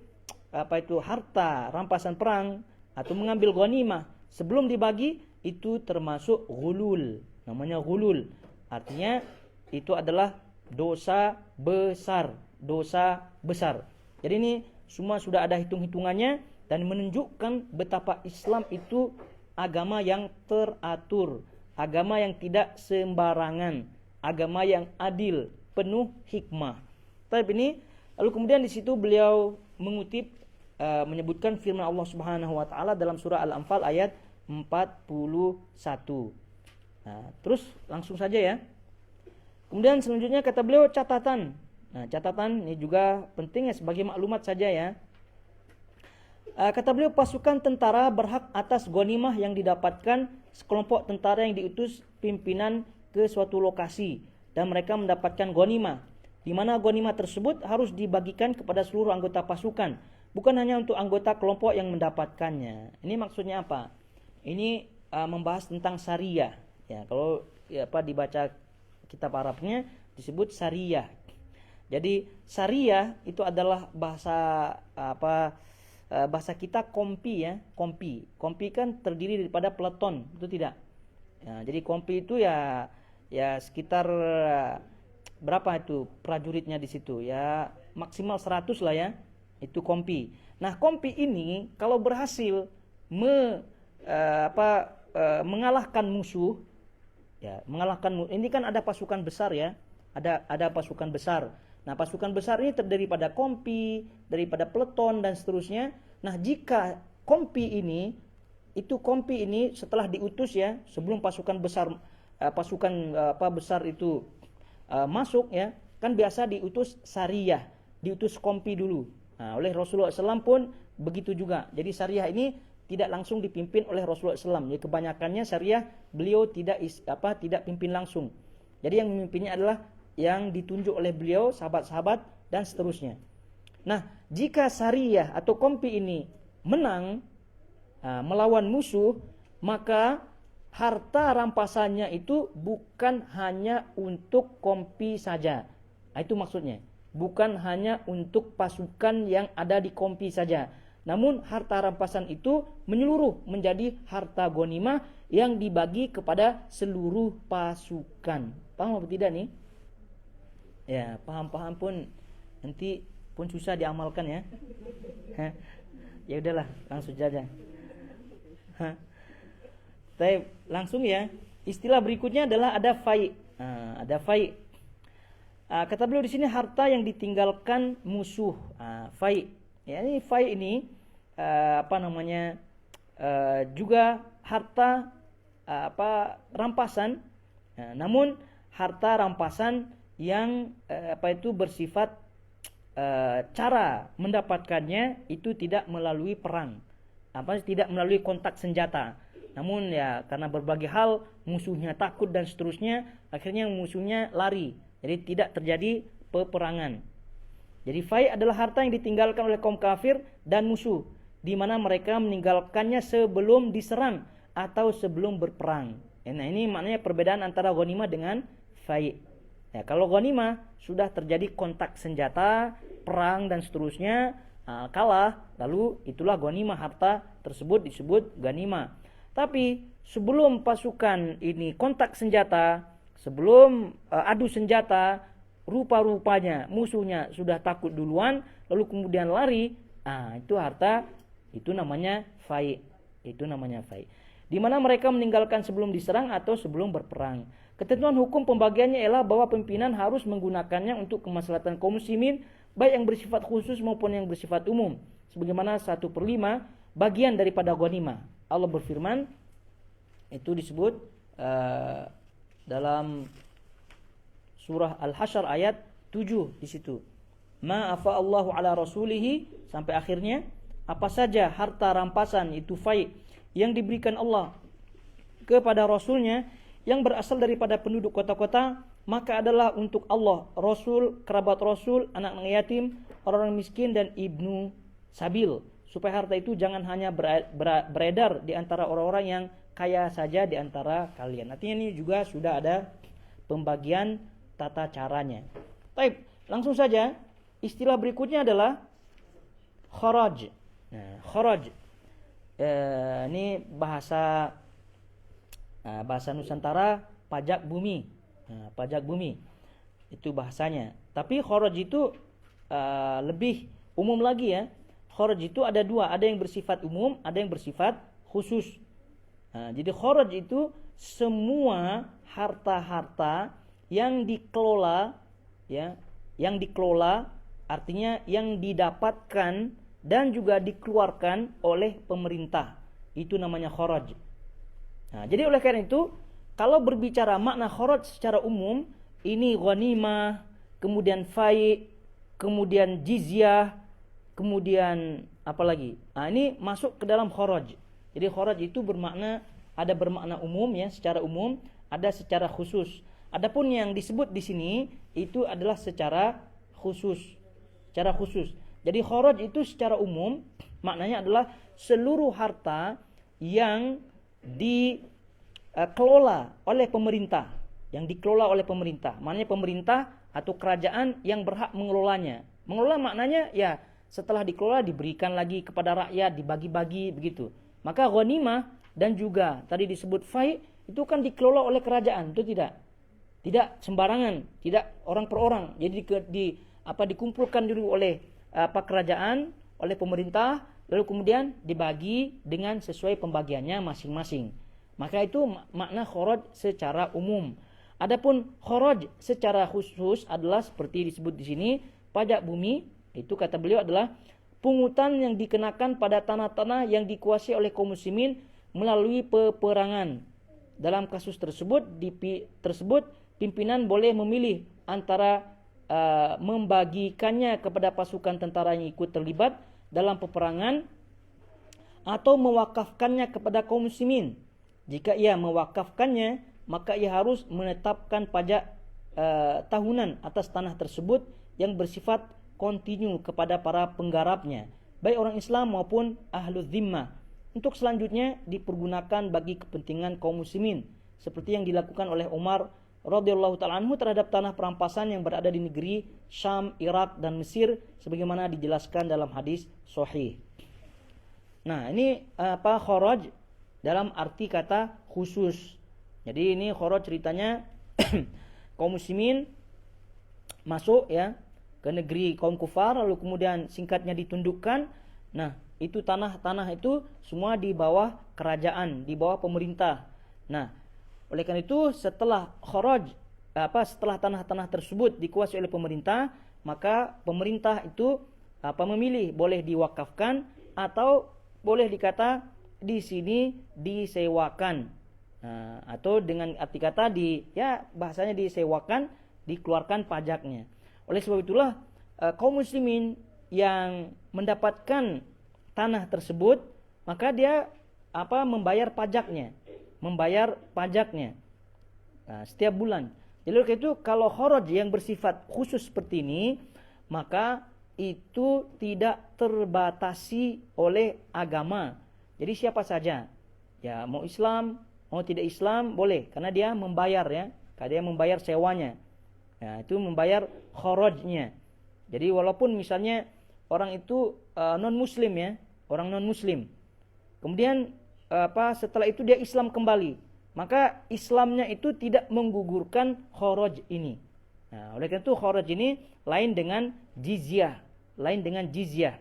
harta rampasan perang atau mengambil ghanimah sebelum dibagi itu termasuk ghulul, namanya ghulul. Artinya itu adalah dosa besar. Jadi ini semua sudah ada hitung-hitungannya dan menunjukkan betapa Islam itu agama yang teratur, agama yang tidak sembarangan, agama yang adil, penuh hikmah. Tapi ini lalu kemudian di situ beliau mengutip menyebutkan firman Allah Subhanahu wa taala dalam surah Al-Anfal ayat 41. Nah, terus langsung saja ya. Kemudian selanjutnya kata beliau catatan. Nah, catatan ini juga penting ya, sebagai maklumat saja ya. Kata beliau, pasukan tentara berhak atas ghanimah yang didapatkan sekelompok tentara yang diutus pimpinan ke suatu lokasi dan mereka mendapatkan ghanimah, di mana ghanimah tersebut harus dibagikan kepada seluruh anggota pasukan, bukan hanya untuk anggota kelompok yang mendapatkannya. Ini maksudnya apa? Ini membahas tentang syariah. Ya, kalau dibaca kitab Arabnya disebut syariah. Jadi syariah itu adalah bahasa bahasa kita kompi ya, kompi. Kompi kan terdiri daripada peleton, itu tidak. Ya, jadi kompi itu ya sekitar berapa itu prajuritnya di situ ya, maksimal 100 lah ya, itu kompi. Nah, kompi ini kalau berhasil mengalahkan musuh ya, ini kan ada pasukan besar ya, ada pasukan besar. Nah, pasukan besar ini terdiri pada kompi, daripada peleton dan seterusnya. Nah, jika kompi ini setelah diutus ya, sebelum pasukan besar besar itu masuk ya, kan biasa diutus sariyah, diutus kompi dulu. Nah, oleh Rasulullah SAW pun begitu juga. Jadi sariyah ini tidak langsung dipimpin oleh Rasulullah SAW. Ya, kebanyakannya sariyah beliau tidak pimpin langsung. Jadi yang memimpinnya adalah yang ditunjuk oleh beliau, sahabat-sahabat dan seterusnya. Nah, jika sariyah atau kompi ini menang melawan musuh, maka harta rampasannya itu bukan hanya untuk kompi saja. Nah, itu maksudnya. Bukan hanya untuk pasukan yang ada di kompi saja. Namun harta rampasan itu menyeluruh menjadi harta ghanimah yang dibagi kepada seluruh pasukan. Paham apa tidak nih? Ya, paham-paham pun nanti pun susah diamalkan ya. Ya udahlah, langsung saja. Tapi langsung ya. Istilah berikutnya adalah ada fai'. Ada fai'. Kata beliau di sini harta yang ditinggalkan musuh. Fai'. Ya, ini fai' ini juga harta rampasan. Namun harta rampasan yang bersifat cara mendapatkannya itu tidak melalui perang, tidak melalui kontak senjata. Namun ya karena berbagai hal musuhnya takut dan seterusnya, akhirnya musuhnya lari. Jadi tidak terjadi peperangan. Jadi fai' adalah harta yang ditinggalkan oleh kaum kafir dan musuh, di mana mereka meninggalkannya sebelum diserang atau sebelum berperang. Nah, ini maknanya perbedaan antara ghanimah dengan fai'. Ya, kalau ghanimah sudah terjadi kontak senjata, perang dan seterusnya, kalah, lalu itulah ghanimah, harta tersebut disebut ghanimah. Tapi sebelum pasukan ini kontak senjata, sebelum adu senjata, rupa-rupanya musuhnya sudah takut duluan, lalu kemudian lari, itu harta, itu namanya fai'. Itu namanya fai'. Di mana mereka meninggalkan sebelum diserang atau sebelum berperang. Ketentuan hukum pembagiannya ialah bahwa pimpinan harus menggunakannya untuk kemaslahatan kaum muslimin, baik yang bersifat khusus maupun yang bersifat umum. Sebagaimana 1/5 bagian daripada ghanimah. Allah berfirman, itu disebut dalam surah Al-Hasyr ayat 7 di situ. Ma afa Allahu ala rasulihi sampai akhirnya, apa saja harta rampasan itu fai yang diberikan Allah kepada rasulnya yang berasal daripada penduduk kota-kota, maka adalah untuk Allah, Rasul, kerabat Rasul, anak-anak yatim, orang-orang miskin dan ibnu sabil, supaya harta itu jangan hanya beredar di antara orang-orang yang kaya saja di antara kalian. Artinya ini juga sudah ada pembagian tata caranya. Baik, langsung saja. Istilah berikutnya adalah kharaj. Nah, kharaj ini bahasa Nusantara pajak bumi. Nah, pajak bumi itu bahasanya. Tapi kharaj itu lebih umum lagi ya. Kharaj itu ada dua, ada yang bersifat umum, ada yang bersifat khusus. Nah, jadi kharaj itu semua harta-harta yang dikelola, ya, yang dikelola artinya yang didapatkan dan juga dikeluarkan oleh pemerintah. Itu namanya kharaj. Nah, jadi oleh karena itu, kalau berbicara makna kharaj secara umum, ini ghanimah, kemudian fai, kemudian jizyah, kemudian apa lagi? Nah, ini masuk ke dalam kharaj. Jadi kharaj itu ada bermakna umum ya, secara umum, ada secara khusus. Adapun yang disebut di sini itu adalah secara khusus. Secara khusus. Jadi kharaj itu secara umum maknanya adalah seluruh harta yang dikelola oleh pemerintah, yang dikelola oleh pemerintah. Maknanya pemerintah atau kerajaan yang berhak mengelolanya. Mengelola maknanya ya setelah dikelola diberikan lagi kepada rakyat, dibagi-bagi begitu. Maka ghanimah dan juga tadi disebut fai itu kan dikelola oleh kerajaan, itu tidak? Tidak sembarangan, tidak orang per orang. Jadi dikumpulkan dulu oleh kerajaan, oleh pemerintah, lalu kemudian dibagi dengan sesuai pembagiannya masing-masing. Maka itu makna kharaj secara umum. Adapun kharaj secara khusus adalah seperti disebut di sini, pajak bumi. Itu kata beliau adalah pungutan yang dikenakan pada tanah-tanah yang dikuasai oleh kaum muslimin melalui peperangan. Dalam kasus tersebut pimpinan boleh memilih antara membagikannya kepada pasukan tentara yang ikut terlibat dalam peperangan atau mewakafkannya kepada kaum muslimin. Jika ia mewakafkannya, maka ia harus menetapkan pajak tahunan atas tanah tersebut yang bersifat kontinu kepada para penggarapnya, baik orang Islam maupun ahlu zimmah. Untuk selanjutnya dipergunakan bagi kepentingan kaum muslimin, seperti yang dilakukan oleh Umar radhiyallahu ta'ala anhu terhadap tanah perampasan yang berada di negeri Syam, Irak dan Mesir, sebagaimana dijelaskan dalam hadis sahih. Nah, ini kharaj dalam arti kata khusus. Jadi ini kharaj ceritanya kaum muslimin masuk ya ke negeri kaum kufar, lalu kemudian singkatnya ditundukkan. Nah, itu tanah-tanah itu semua di bawah kerajaan, di bawah pemerintah. Nah, oleh karena itu setelah kharaj, setelah tanah-tanah tersebut dikuasai oleh pemerintah, maka pemerintah itu memilih boleh diwakafkan atau boleh dikata di sini disewakan. Nah, atau dengan arti kata bahasanya disewakan, dikeluarkan pajaknya. Oleh sebab itulah kaum muslimin yang mendapatkan tanah tersebut, maka dia membayar pajaknya. Nah, setiap bulan. Jadi oleh itu kalau kharaj yang bersifat khusus seperti ini, maka itu tidak terbatasi oleh agama. Jadi siapa saja, ya mau Islam, mau tidak Islam boleh, karena dia membayar ya, karena dia membayar sewanya. Nah, itu membayar kharajnya. Jadi walaupun misalnya orang itu non muslim ya, orang non muslim. Kemudian setelah itu dia Islam kembali, maka Islamnya itu tidak menggugurkan kharaj ini. Nah, oleh karena itu kharaj ini lain dengan jizyah,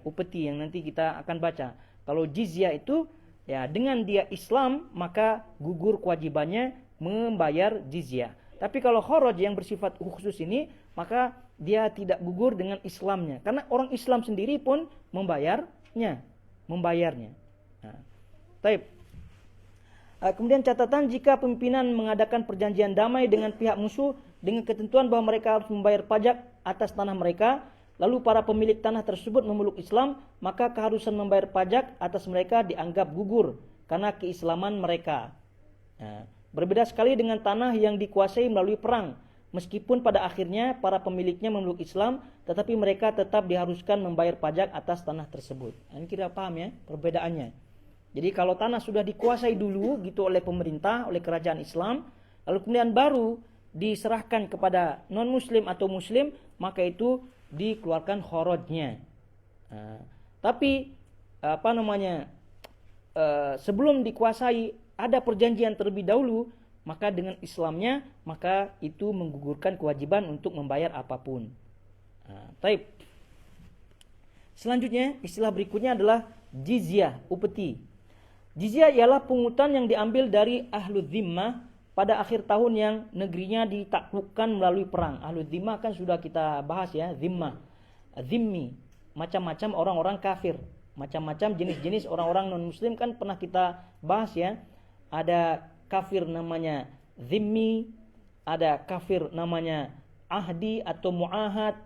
upeti yang nanti kita akan baca. Kalau jizyah itu ya dengan dia Islam maka gugur kewajibannya membayar jizyah. Tapi kalau kharaj yang bersifat khusus ini, maka dia tidak gugur dengan Islamnya, karena orang Islam sendiri pun membayarnya. Nah, taib. Kemudian catatan, jika pimpinan mengadakan perjanjian damai dengan pihak musuh dengan ketentuan bahwa mereka harus membayar pajak atas tanah mereka, lalu para pemilik tanah tersebut memeluk Islam, maka keharusan membayar pajak atas mereka dianggap gugur karena keislaman mereka. Nah, berbeda sekali dengan tanah yang dikuasai melalui perang. Meskipun pada akhirnya para pemiliknya memeluk Islam, tetapi mereka tetap diharuskan membayar pajak atas tanah tersebut. Nah, ini kita paham ya perbedaannya. Jadi kalau tanah sudah dikuasai dulu gitu oleh pemerintah, oleh kerajaan Islam, lalu kemudian baru diserahkan kepada non-muslim atau muslim, maka itu dikeluarkan kharajnya. Nah, tapi sebelum dikuasai ada perjanjian terlebih dahulu, maka dengan Islamnya, maka itu menggugurkan kewajiban untuk membayar apapun. Taib. Selanjutnya, istilah berikutnya adalah jizyah, upeti. Jizyah ialah pungutan yang diambil dari ahlu dhimmah pada akhir tahun yang negerinya ditaklukkan melalui perang. Ahlu dhimmah kan sudah kita bahas ya, dhimmah, dhimmi, macam-macam orang-orang kafir, macam-macam jenis-jenis orang-orang non-muslim kan pernah kita bahas ya. Ada kafir namanya dhimmi, ada kafir namanya ahdi atau muahad,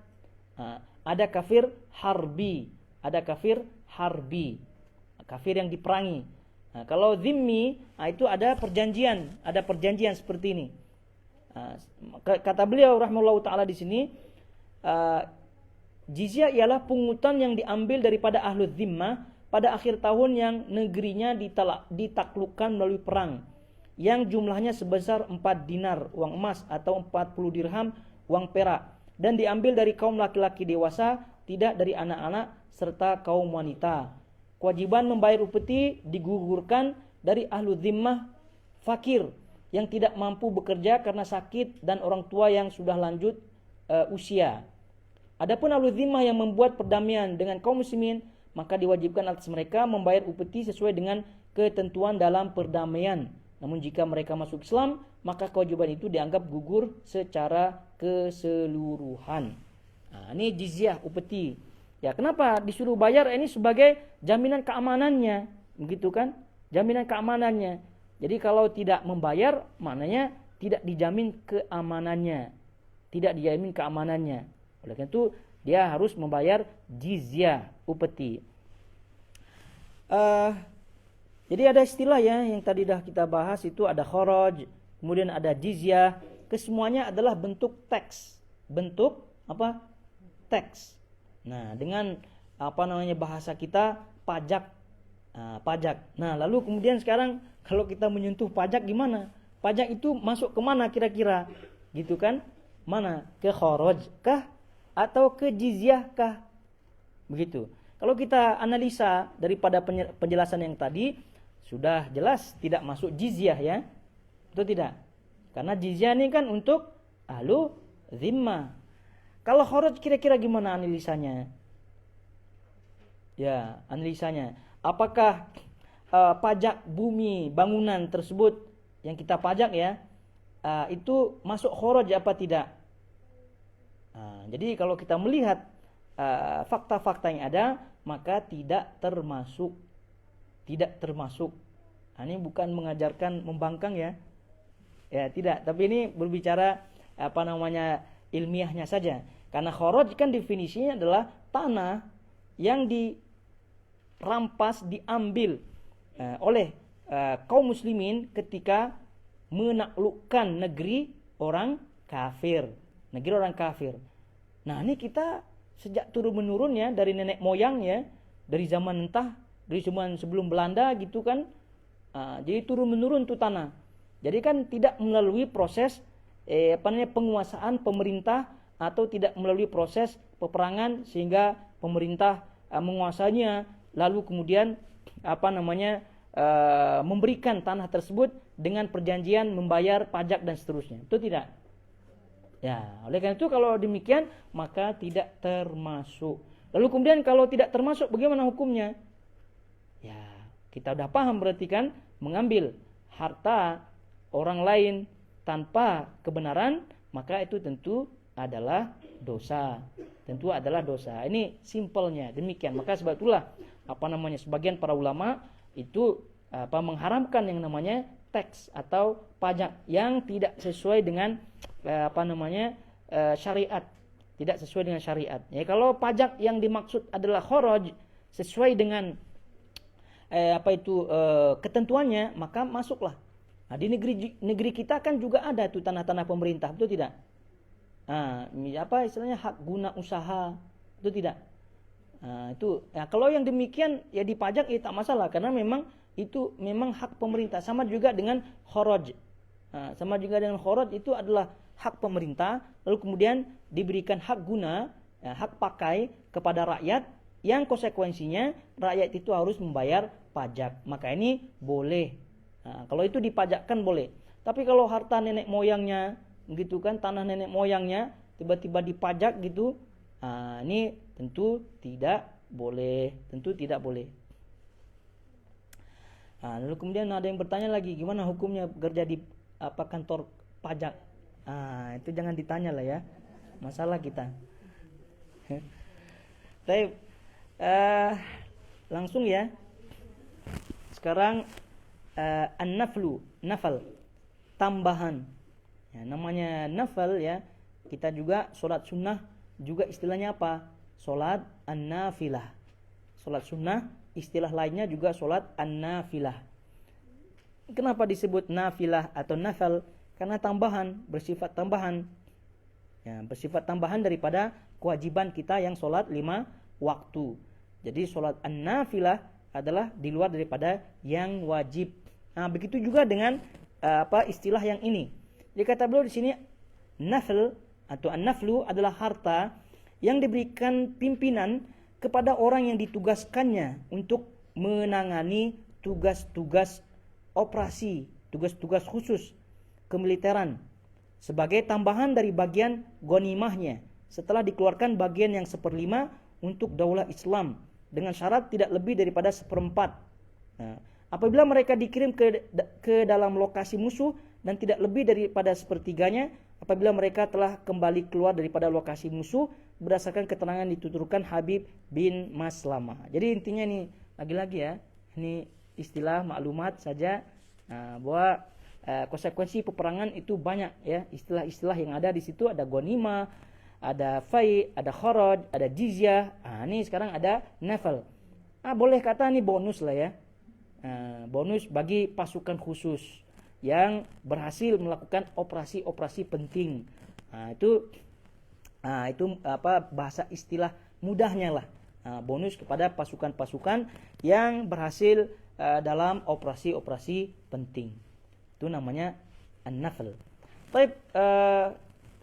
ada kafir harbi, kafir yang diperangi. Nah, kalau dhimmi, itu ada perjanjian seperti ini. Kata beliau rahimahullahu taala di sini, jizyah ialah pungutan yang diambil daripada ahlu dhimmah pada akhir tahun yang negerinya ditaklukkan melalui perang, yang jumlahnya sebesar 4 dinar uang emas atau 40 dirham uang perak, dan diambil dari kaum laki-laki dewasa, tidak dari anak-anak serta kaum wanita. Kewajiban membayar upeti digugurkan dari ahlu dhimmah fakir yang tidak mampu bekerja karena sakit dan orang tua yang sudah lanjut usia. Adapun ahlu dhimmah yang membuat perdamaian dengan kaum muslimin, maka diwajibkan atas mereka membayar upeti sesuai dengan ketentuan dalam perdamaian. Namun jika mereka masuk Islam, maka kewajiban itu dianggap gugur secara keseluruhan. Nah, ini jizyah, upeti. Ya, kenapa disuruh bayar? Ini sebagai jaminan keamanannya, begitu kan? Jaminan keamanannya. Jadi kalau tidak membayar, maknanya tidak dijamin keamanannya. Oleh karena itu dia harus membayar jizyah, upeti. Jadi ada istilah ya yang tadi dah kita bahas, itu ada kharaj, kemudian ada jizyah. Kesemuanya adalah bentuk teks. Bentuk apa? Teks. Nah, dengan bahasa kita pajak. Pajak. Nah, lalu kemudian sekarang kalau kita menyentuh pajak gimana? Pajak itu masuk ke mana kira-kira? Gitu kan? Mana? Ke kharaj kah atau ke jizyah kah? Begitu. Kalau kita analisa daripada penjelasan yang tadi, sudah jelas tidak masuk jizyah ya. Betul tidak? Karena jizyah ini kan untuk ahlu dhimmah. Kalau kharaj kira-kira gimana analisanya? Ya, analisanya. Apakah pajak bumi, bangunan tersebut yang kita pajak ya, itu masuk kharaj apa tidak? Jadi kalau kita melihat fakta-fakta yang ada, maka tidak termasuk. Ini bukan mengajarkan membangkang ya. Ya, tidak, tapi ini berbicara ilmiahnya saja. Karena kharaj kan definisinya adalah tanah yang dirampas, diambil oleh kaum muslimin ketika menaklukkan negeri orang kafir. Nah, ini kita sejak turun menurun ya, dari nenek moyang ya, dari zaman sebelum Belanda gitu kan. Jadi turun menurun tuh tanah. Jadi kan tidak melalui proses penguasaan pemerintah, atau tidak melalui proses peperangan sehingga pemerintah menguasainya, lalu kemudian memberikan tanah tersebut dengan perjanjian membayar pajak dan seterusnya. Itu tidak. Ya, oleh karena itu kalau demikian maka tidak termasuk. Lalu kemudian kalau tidak termasuk bagaimana hukumnya? Ya, kita udah paham berarti kan, mengambil harta orang lain tanpa kebenaran, maka itu tentu adalah dosa. Ini simpelnya demikian. Maka sebab itulah sebagian para ulama itu mengharamkan yang namanya teks atau pajak yang tidak sesuai dengan syariat, tidak sesuai dengan syariat. Ya, kalau pajak yang dimaksud adalah kharaj sesuai dengan ketentuannya, maka masuklah. Nah, di negeri kita kan juga ada tuh tanah-tanah pemerintah, betul tidak? Nah, istilahnya hak guna usaha, itu tidak. Nah, itu ya, kalau yang demikian ya dipajak ya tak masalah, karena memang itu memang hak pemerintah. Sama juga dengan kharaj. Nah, sama juga dengan kharaj itu adalah hak pemerintah, lalu kemudian diberikan hak guna, ya, hak pakai kepada rakyat, yang konsekuensinya rakyat itu harus membayar pajak. Maka ini boleh. Nah, kalau itu dipajakkan boleh. Tapi kalau harta nenek moyangnya, gitu kan, tanah nenek moyangnya tiba-tiba dipajak gitu, nah, ini tentu tidak boleh, tentu tidak boleh. Nah, lalu kemudian ada yang bertanya lagi, gimana hukumnya bekerja di kantor pajak? Nah, itu jangan ditanya lah ya, masalah kita. Tapi langsung ya. Sekarang nafal, tambahan. Ya, namanya nafal ya. Kita juga sholat sunnah juga istilahnya apa? Sholat an-nafilah. Sholat sunnah istilah lainnya juga sholat an-nafilah. Kenapa disebut nafilah atau nafal? Karena tambahan, bersifat tambahan. Ya, bersifat tambahan daripada kewajiban kita yang sholat 5 waktu. Jadi sholat an-nafilah adalah di luar daripada yang wajib. Nah, begitu juga dengan istilah yang ini. Jadi kata beliau di sini, nafl atau an-naflu adalah harta yang diberikan pimpinan kepada orang yang ditugaskannya untuk menangani tugas-tugas operasi, tugas-tugas khusus kemiliteran sebagai tambahan dari bagian ghanimahnya setelah dikeluarkan bagian yang 1/5 untuk daulah Islam dengan syarat tidak lebih daripada 1/4. Nah, apabila mereka dikirim ke dalam lokasi musuh dan tidak lebih daripada 1/3-nya apabila mereka telah kembali keluar daripada lokasi musuh berdasarkan keterangan dituturkan Habib bin Maslamah. Jadi intinya nih, lagi-lagi ya, ini istilah maklumat saja bahwa konsekuensi peperangan itu banyak ya. Istilah-istilah yang ada di situ ada ghanimah, ada fai, ada kharaj, ada jizyah. Ini sekarang ada nafal. Boleh kata ini bonus lah ya. Bonus bagi pasukan khusus yang berhasil melakukan operasi-operasi penting. Itu bahasa istilah mudahnya lah. Bonus kepada pasukan-pasukan yang berhasil dalam operasi-operasi penting. Itu namanya an-nafl. Baik,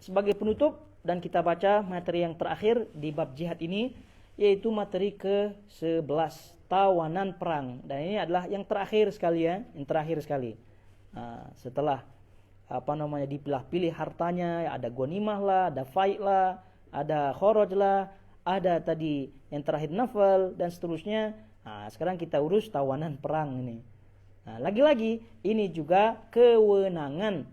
sebagai penutup dan kita baca materi yang terakhir di bab jihad ini, yaitu materi ke-11, tawanan perang. Dan ini adalah yang terakhir sekali ya, yang terakhir sekali. Setelah dipilah-pilih hartanya, ada ghanimah lah, ada fai lah, ada kharaj lah, ada tadi yang terakhir nafal dan seterusnya. Sekarang kita urus tawanan perang ini. Lagi-lagi ini juga kewenangan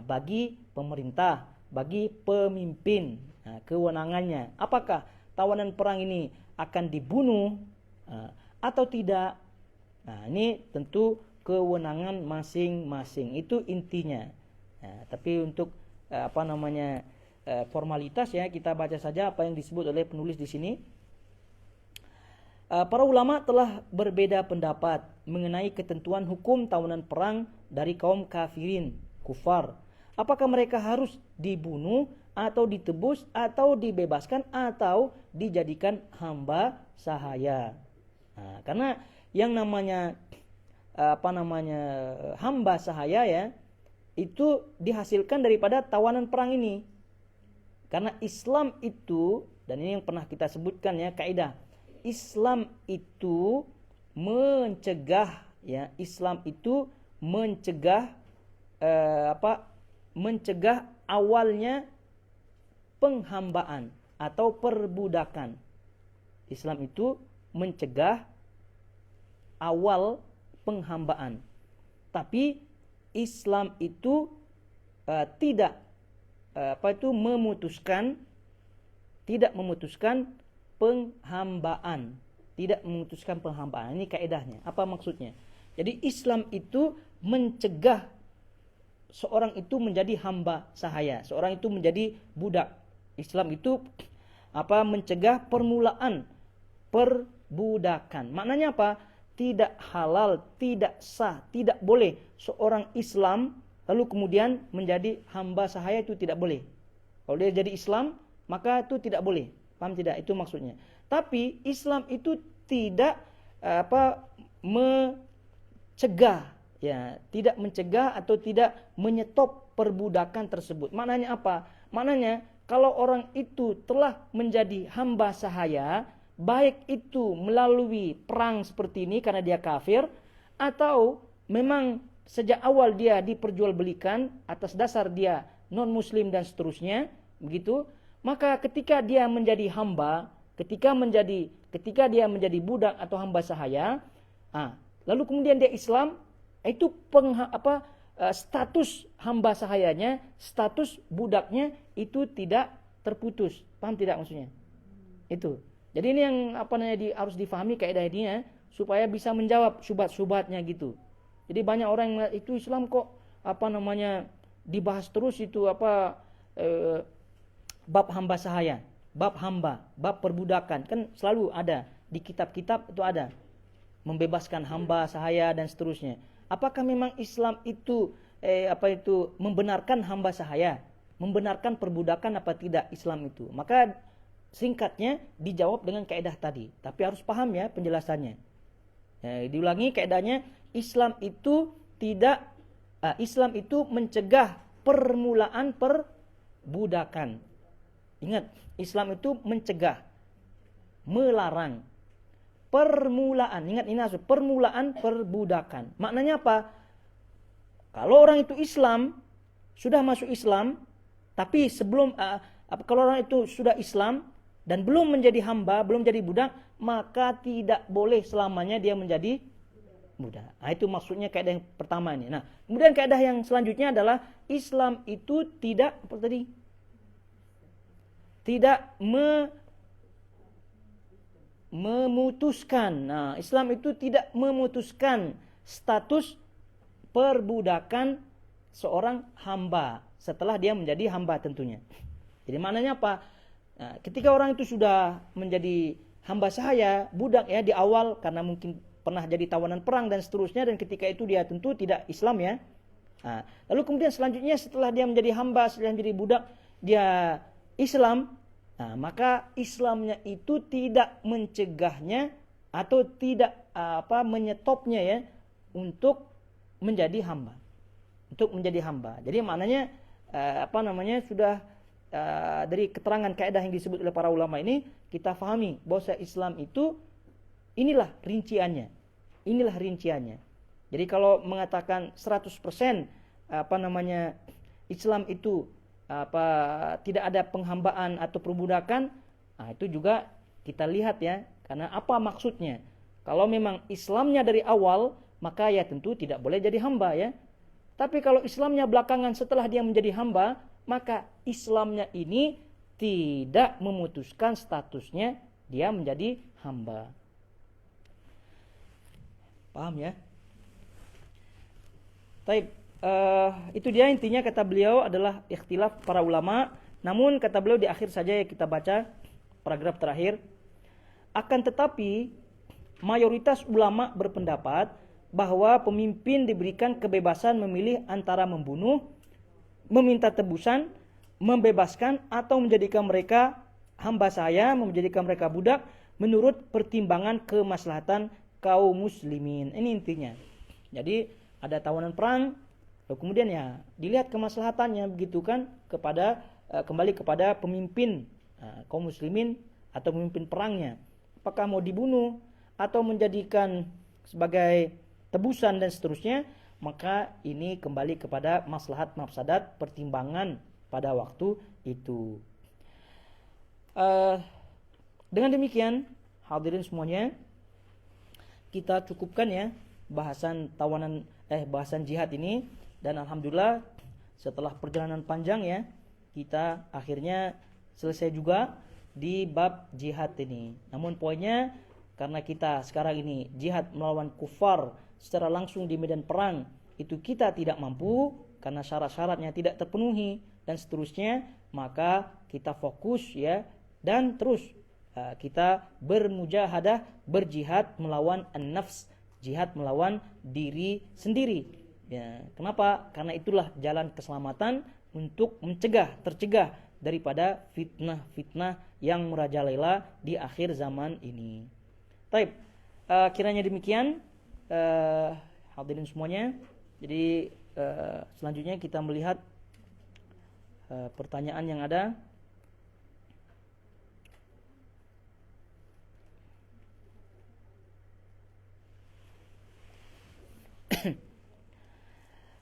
bagi pemerintah, bagi pemimpin. Kewenangannya, apakah tawanan perang ini akan dibunuh atau tidak? Ini tentu kewenangan masing-masing, itu intinya. Tapi untuk formalitas ya, kita baca saja apa yang disebut oleh penulis di sini. Para ulama telah berbeda pendapat mengenai ketentuan hukum tawanan perang dari kaum kafirin, kufar. Apakah mereka harus dibunuh atau ditebus atau dibebaskan atau dijadikan hamba sahaya? Karena yang namanya hamba sahaya ya, itu dihasilkan daripada tawanan perang ini. Karena Islam itu, dan ini yang pernah kita sebutkan ya, kaidah Islam itu mencegah ya, Islam itu mencegah mencegah awalnya penghambaan atau perbudakan. Islam itu mencegah awal penghambaan. Tapi Islam itu tidak memutuskan penghambaan. Tidak memutuskan penghambaan. Ini kaidahnya. Apa maksudnya? Jadi Islam itu mencegah seorang itu menjadi hamba sahaya, seorang itu menjadi budak. Islam itu mencegah permulaan perbudakan. Maknanya apa? Tidak halal, tidak sah, tidak boleh seorang Islam lalu kemudian menjadi hamba sahaya, itu tidak boleh. Kalau dia jadi Islam, maka itu tidak boleh. Paham tidak? Itu maksudnya. Tapi Islam itu tidak mencegah, ya, tidak mencegah atau tidak menyetop perbudakan tersebut. Maknanya apa? Maknanya kalau orang itu telah menjadi hamba sahaya, baik itu melalui perang seperti ini karena dia kafir, atau memang sejak awal dia diperjualbelikan atas dasar dia non muslim dan seterusnya, begitu, maka ketika dia menjadi hamba, ketika dia menjadi budak atau hamba sahaya, lalu kemudian dia Islam, itu status hamba sahayanya, status budaknya itu tidak terputus. Paham tidak maksudnya? Itu. Jadi ini yang harus difahami kaidah ini ya, supaya bisa menjawab syubhat-syubhatnya gitu. Jadi banyak orang yang itu Islam kok dibahas terus itu bab hamba sahaya, bab hamba, bab perbudakan, kan selalu ada di kitab-kitab, itu ada membebaskan hamba sahaya dan seterusnya. Apakah memang Islam itu membenarkan hamba sahaya, membenarkan perbudakan apa tidak Islam itu? Maka singkatnya dijawab dengan kaidah tadi, tapi harus paham ya penjelasannya. Diulangi kaidahnya, Islam itu mencegah permulaan perbudakan. Ingat, Islam itu mencegah, melarang permulaan. Ingat ini maksud permulaan perbudakan. Maknanya apa? Kalau orang itu Islam, sudah masuk Islam, tapi kalau orang itu sudah Islam dan belum menjadi hamba, belum jadi budak, maka tidak boleh selamanya dia menjadi budak. Itu maksudnya kaidah yang pertama ini. Nah, kemudian kaidah yang selanjutnya adalah Islam itu tidak memutuskan. Nah, Islam itu tidak memutuskan status perbudakan seorang hamba setelah dia menjadi hamba tentunya. Jadi maknanya apa? Nah, ketika orang itu sudah menjadi hamba sahaya, budak ya di awal karena mungkin pernah jadi tawanan perang dan seterusnya, dan ketika itu dia tentu tidak Islam ya. Nah, lalu kemudian selanjutnya setelah dia menjadi hamba, setelah menjadi budak, dia Islam. Nah, maka Islamnya itu tidak mencegahnya atau tidak menyetopnya ya untuk menjadi hamba. Untuk menjadi hamba. Jadi maknanya sudah dari keterangan kaidah yang disebut oleh para ulama ini kita fahami bahwa Islam itu inilah rinciannya. Inilah rinciannya. Jadi kalau mengatakan 100% Islam itu tidak ada penghambaan atau perbudakan, itu juga kita lihat ya, karena apa maksudnya? Kalau memang Islamnya dari awal, maka ya tentu tidak boleh jadi hamba ya. Tapi kalau Islamnya belakangan setelah dia menjadi hamba, maka Islamnya ini tidak memutuskan statusnya dia menjadi hamba. Paham ya? Taib. Itu dia intinya, kata beliau adalah ikhtilaf para ulama. Namun kata beliau di akhir saja ya, kita baca paragraf terakhir. Akan tetapi mayoritas ulama berpendapat bahwa pemimpin diberikan kebebasan memilih antara membunuh, meminta tebusan, membebaskan, atau menjadikan mereka hamba sahaya, menjadikan mereka budak menurut pertimbangan kemaslahatan kaum muslimin. Ini intinya. Jadi ada tawanan perang, kemudian ya dilihat kemaslahatannya begitu kan, kembali kepada pemimpin kaum muslimin atau pemimpin perangnya. Apakah mau dibunuh atau menjadikan sebagai tebusan dan seterusnya, maka ini kembali kepada maslahat mafsadat pertimbangan pada waktu itu. Dengan demikian hadirin semuanya, kita cukupkan ya bahasan jihad ini. Dan alhamdulillah setelah perjalanan panjang ya, kita akhirnya selesai juga di bab jihad ini. Namun poinnya, karena kita sekarang ini jihad melawan kufar secara langsung di medan perang itu kita tidak mampu, karena syarat-syaratnya tidak terpenuhi dan seterusnya, maka kita fokus ya, dan terus kita bermujahadah, berjihad melawan an-nafs, jihad melawan diri sendiri. Ya, kenapa? Karena itulah jalan keselamatan untuk tercegah daripada fitnah-fitnah yang merajalela di akhir zaman ini. Baik, kiranya demikian hadirin semuanya. Jadi selanjutnya kita melihat pertanyaan yang ada.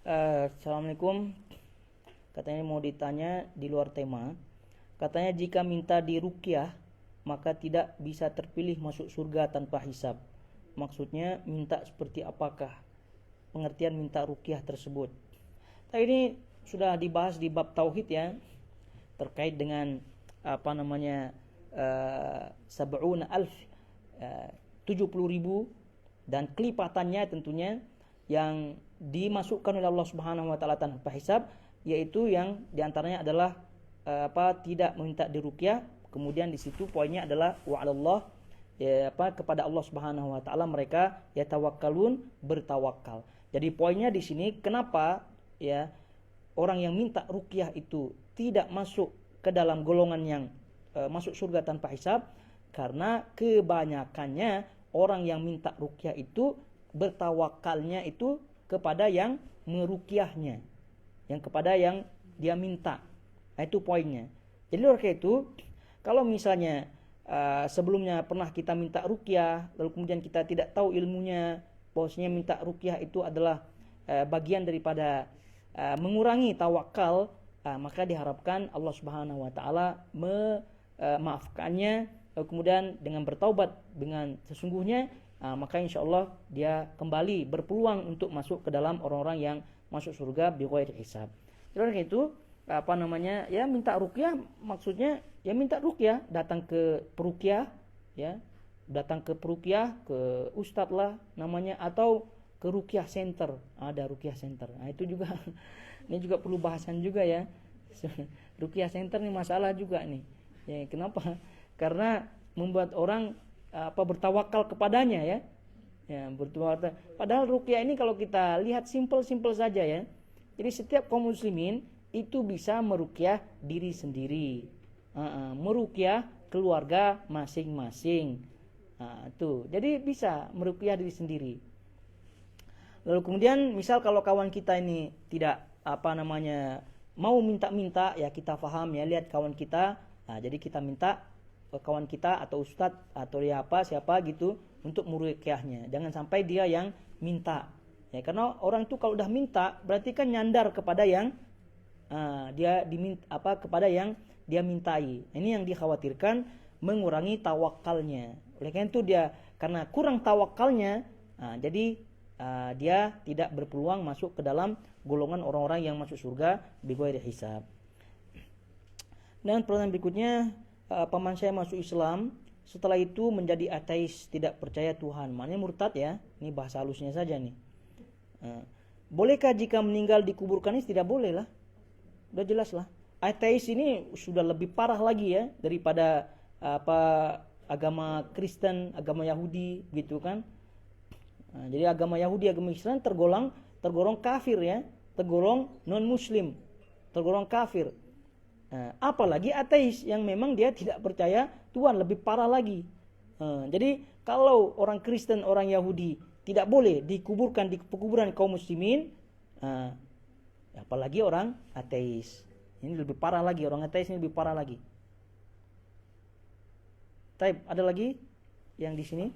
Assalamualaikum. Katanya mau ditanya di luar tema. Katanya jika minta diruqyah maka tidak bisa terpilih masuk surga tanpa hisab. Maksudnya minta seperti apakah pengertian minta ruqyah tersebut? Nah, ini sudah dibahas di bab tauhid ya, terkait dengan sab'una alf, 70.000 dan kelipatannya tentunya yang dimasukkan oleh Allah Subhanahu wa taala tanpa hisab, yaitu yang diantaranya adalah tidak meminta diruqyah. Kemudian di situ poinnya adalah wa'alallah, kepada Allah Subhanahu wa taala mereka yatawakkalun, bertawakal. Jadi poinnya di sini kenapa ya orang yang minta ruqyah itu tidak masuk ke dalam golongan yang masuk surga tanpa hisab, karena kebanyakannya orang yang minta ruqyah itu bertawakalnya itu kepada yang meruqyahnya, yang kepada yang dia minta. Nah, itu poinnya. Jadi oleh karena itu, kalau misalnya sebelumnya pernah kita minta ruqyah, lalu kemudian kita tidak tahu ilmunya, bahwasanya minta ruqyah itu adalah bagian daripada mengurangi tawakal, maka diharapkan Allah Subhanahu wa taala memaafkannya, kemudian dengan bertaubat dengan sesungguhnya, maka insyaallah dia kembali berpeluang untuk masuk ke dalam orang-orang yang masuk surga bighairi hisab. Jadi itu ya minta ruqyah maksudnya ya minta ruqyah, datang ke peruqyah ya, datang ke peruqyah, ke ustadz lah namanya, atau ke ruqyah center, ada ruqyah center. Nah, itu juga ini juga perlu bahasan juga ya. Ruqyah center ini masalah juga nih. Ya, kenapa? Karena membuat orang bertawakal kepadanya ya. Ya, bertawakal. Padahal ruqyah ini kalau kita lihat simpel-simpel saja ya. Jadi setiap kaum muslimin itu bisa meruqyah diri sendiri, meruqyah keluarga masing-masing. Tuh, jadi bisa meruqyah diri sendiri. Lalu kemudian misal kalau kawan kita ini tidak mau minta-minta, ya kita paham ya, lihat kawan kita, jadi kita minta kawan kita atau ustadz atau siapa gitu untuk meruqyahnya. Jangan sampai dia yang minta. Ya, karena orang itu kalau udah minta berarti kan nyandar kepada yang dia diminta kepada yang dia mintai. Ini yang dikhawatirkan mengurangi tawakalnya. Oleh karena itu karena kurang tawakalnya, jadi dia tidak berpeluang masuk ke dalam golongan orang-orang yang masuk surga bighairi hisab. Dan pertanyaan berikutnya, paman saya masuk Islam, setelah itu menjadi ateis, tidak percaya Tuhan. Maknanya murtad ya. Ini bahasa halusnya saja nih. Bolehkah jika meninggal dikuburkan? Ini tidak boleh lah. Udah jelas lah. Ateis ini sudah lebih parah lagi ya daripada agama Kristen, agama Yahudi gitu kan. Jadi agama Yahudi, agama Islam tergolong kafir ya, tergolong non muslim, tergolong kafir. Apalagi ateis yang memang dia tidak percaya Tuhan, lebih parah lagi. Jadi kalau orang Kristen, orang Yahudi tidak boleh dikuburkan di pekuburan kaum muslimin, apalagi orang ateis. Ini lebih parah lagi, orang ateis ini lebih parah lagi. Taib, ada lagi yang di sini?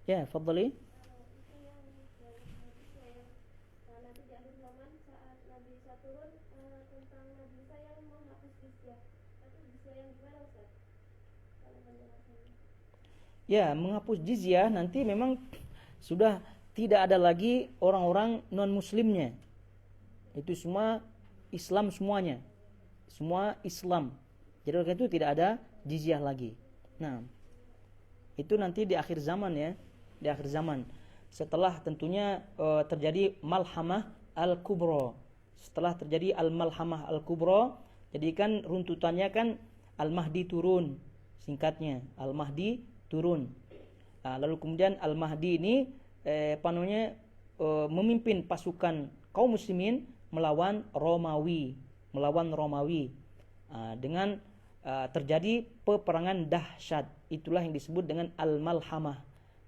Ya, fadhali. Ya, menghapus jizyah nanti memang sudah tidak ada lagi orang-orang non-muslimnya. Itu semua Islam semuanya. Semua Islam. Jadi oleh itu tidak ada jizyah lagi. Nah, itu nanti di akhir zaman ya, di akhir zaman. Setelah tentunya terjadi malhamah al-kubra. Setelah terjadi al-malhamah al-kubra, jadi kan runtutannya kan Al-Mahdi turun, singkatnya Al-Mahdi turun. Lalu kemudian Al-Mahdi ini memimpin pasukan kaum muslimin melawan Romawi, dengan terjadi peperangan dahsyat. Itulah yang disebut dengan Al-Malhamah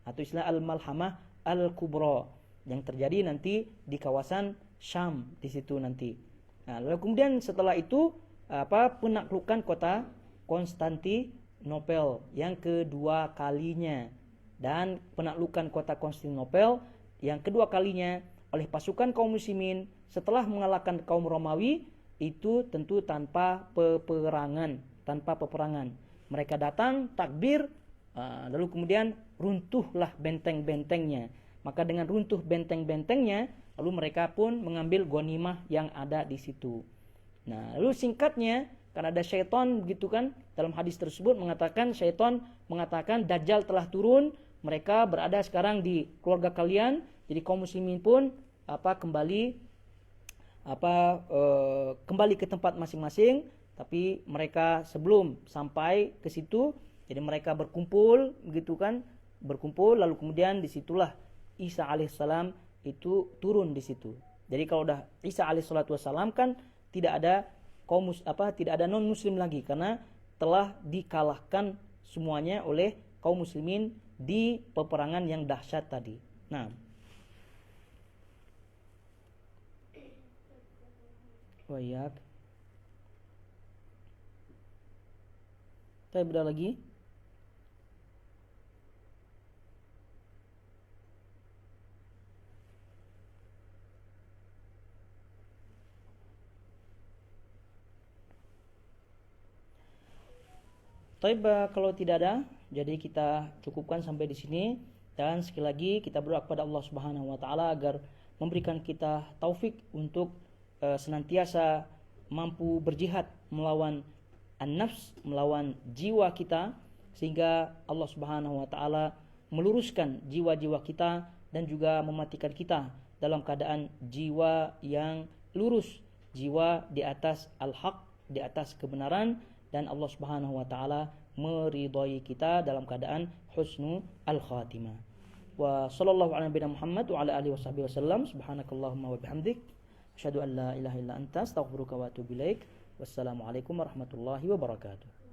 atau istilah Al-Malhamah Al-Kubra yang terjadi nanti di kawasan Syam di situ nanti. Lalu kemudian setelah itu penaklukan kota Konstantinopel yang kedua kalinya, dan penaklukan kota Konstantinopel yang kedua kalinya oleh pasukan kaum muslimin setelah mengalahkan kaum Romawi itu tentu tanpa peperangan. Mereka datang takbir, lalu kemudian runtuhlah benteng-bentengnya. Maka dengan runtuh benteng-bentengnya, lalu mereka pun mengambil ghanimah yang ada di situ. Nah, lalu singkatnya, karena ada syaitan begitu kan, dalam hadis tersebut syaitan mengatakan Dajjal telah turun, mereka berada sekarang di keluarga kalian. Jadi kaum muslimin pun kembali ke tempat masing-masing, tapi mereka sebelum sampai ke situ, jadi mereka berkumpul begitu kan, lalu kemudian disitulah Isa alaihissalam itu turun di situ. Jadi kalau udah Isa alaihissalam kan tidak ada non muslim lagi, karena telah dikalahkan semuanya oleh kaum muslimin di peperangan yang dahsyat tadi. Nah, wayak. Kita beda lagi. Kalau tidak ada, jadi kita cukupkan sampai di sini, dan sekali lagi kita berdoa kepada Allah Subhanahu wa taala agar memberikan kita taufik untuk senantiasa mampu berjihad melawan an-nafs, melawan jiwa kita, sehingga Allah Subhanahu wa taala meluruskan jiwa-jiwa kita dan juga mematikan kita dalam keadaan jiwa yang lurus, jiwa di atas al-haq, di atas kebenaran, dan Allah Subhanahu wa taala meridhai kita dalam keadaan husnul al-khatimah. Wa sallallahu ala nabiyina Muhammad wa ala alihi wasallam. Subhanakallahumma wa bihamdik, asyhadu an la ilaha illa anta, astaghfiruka wa atubu ilaik. Wassalamualaikum warahmatullahi wabarakatuh.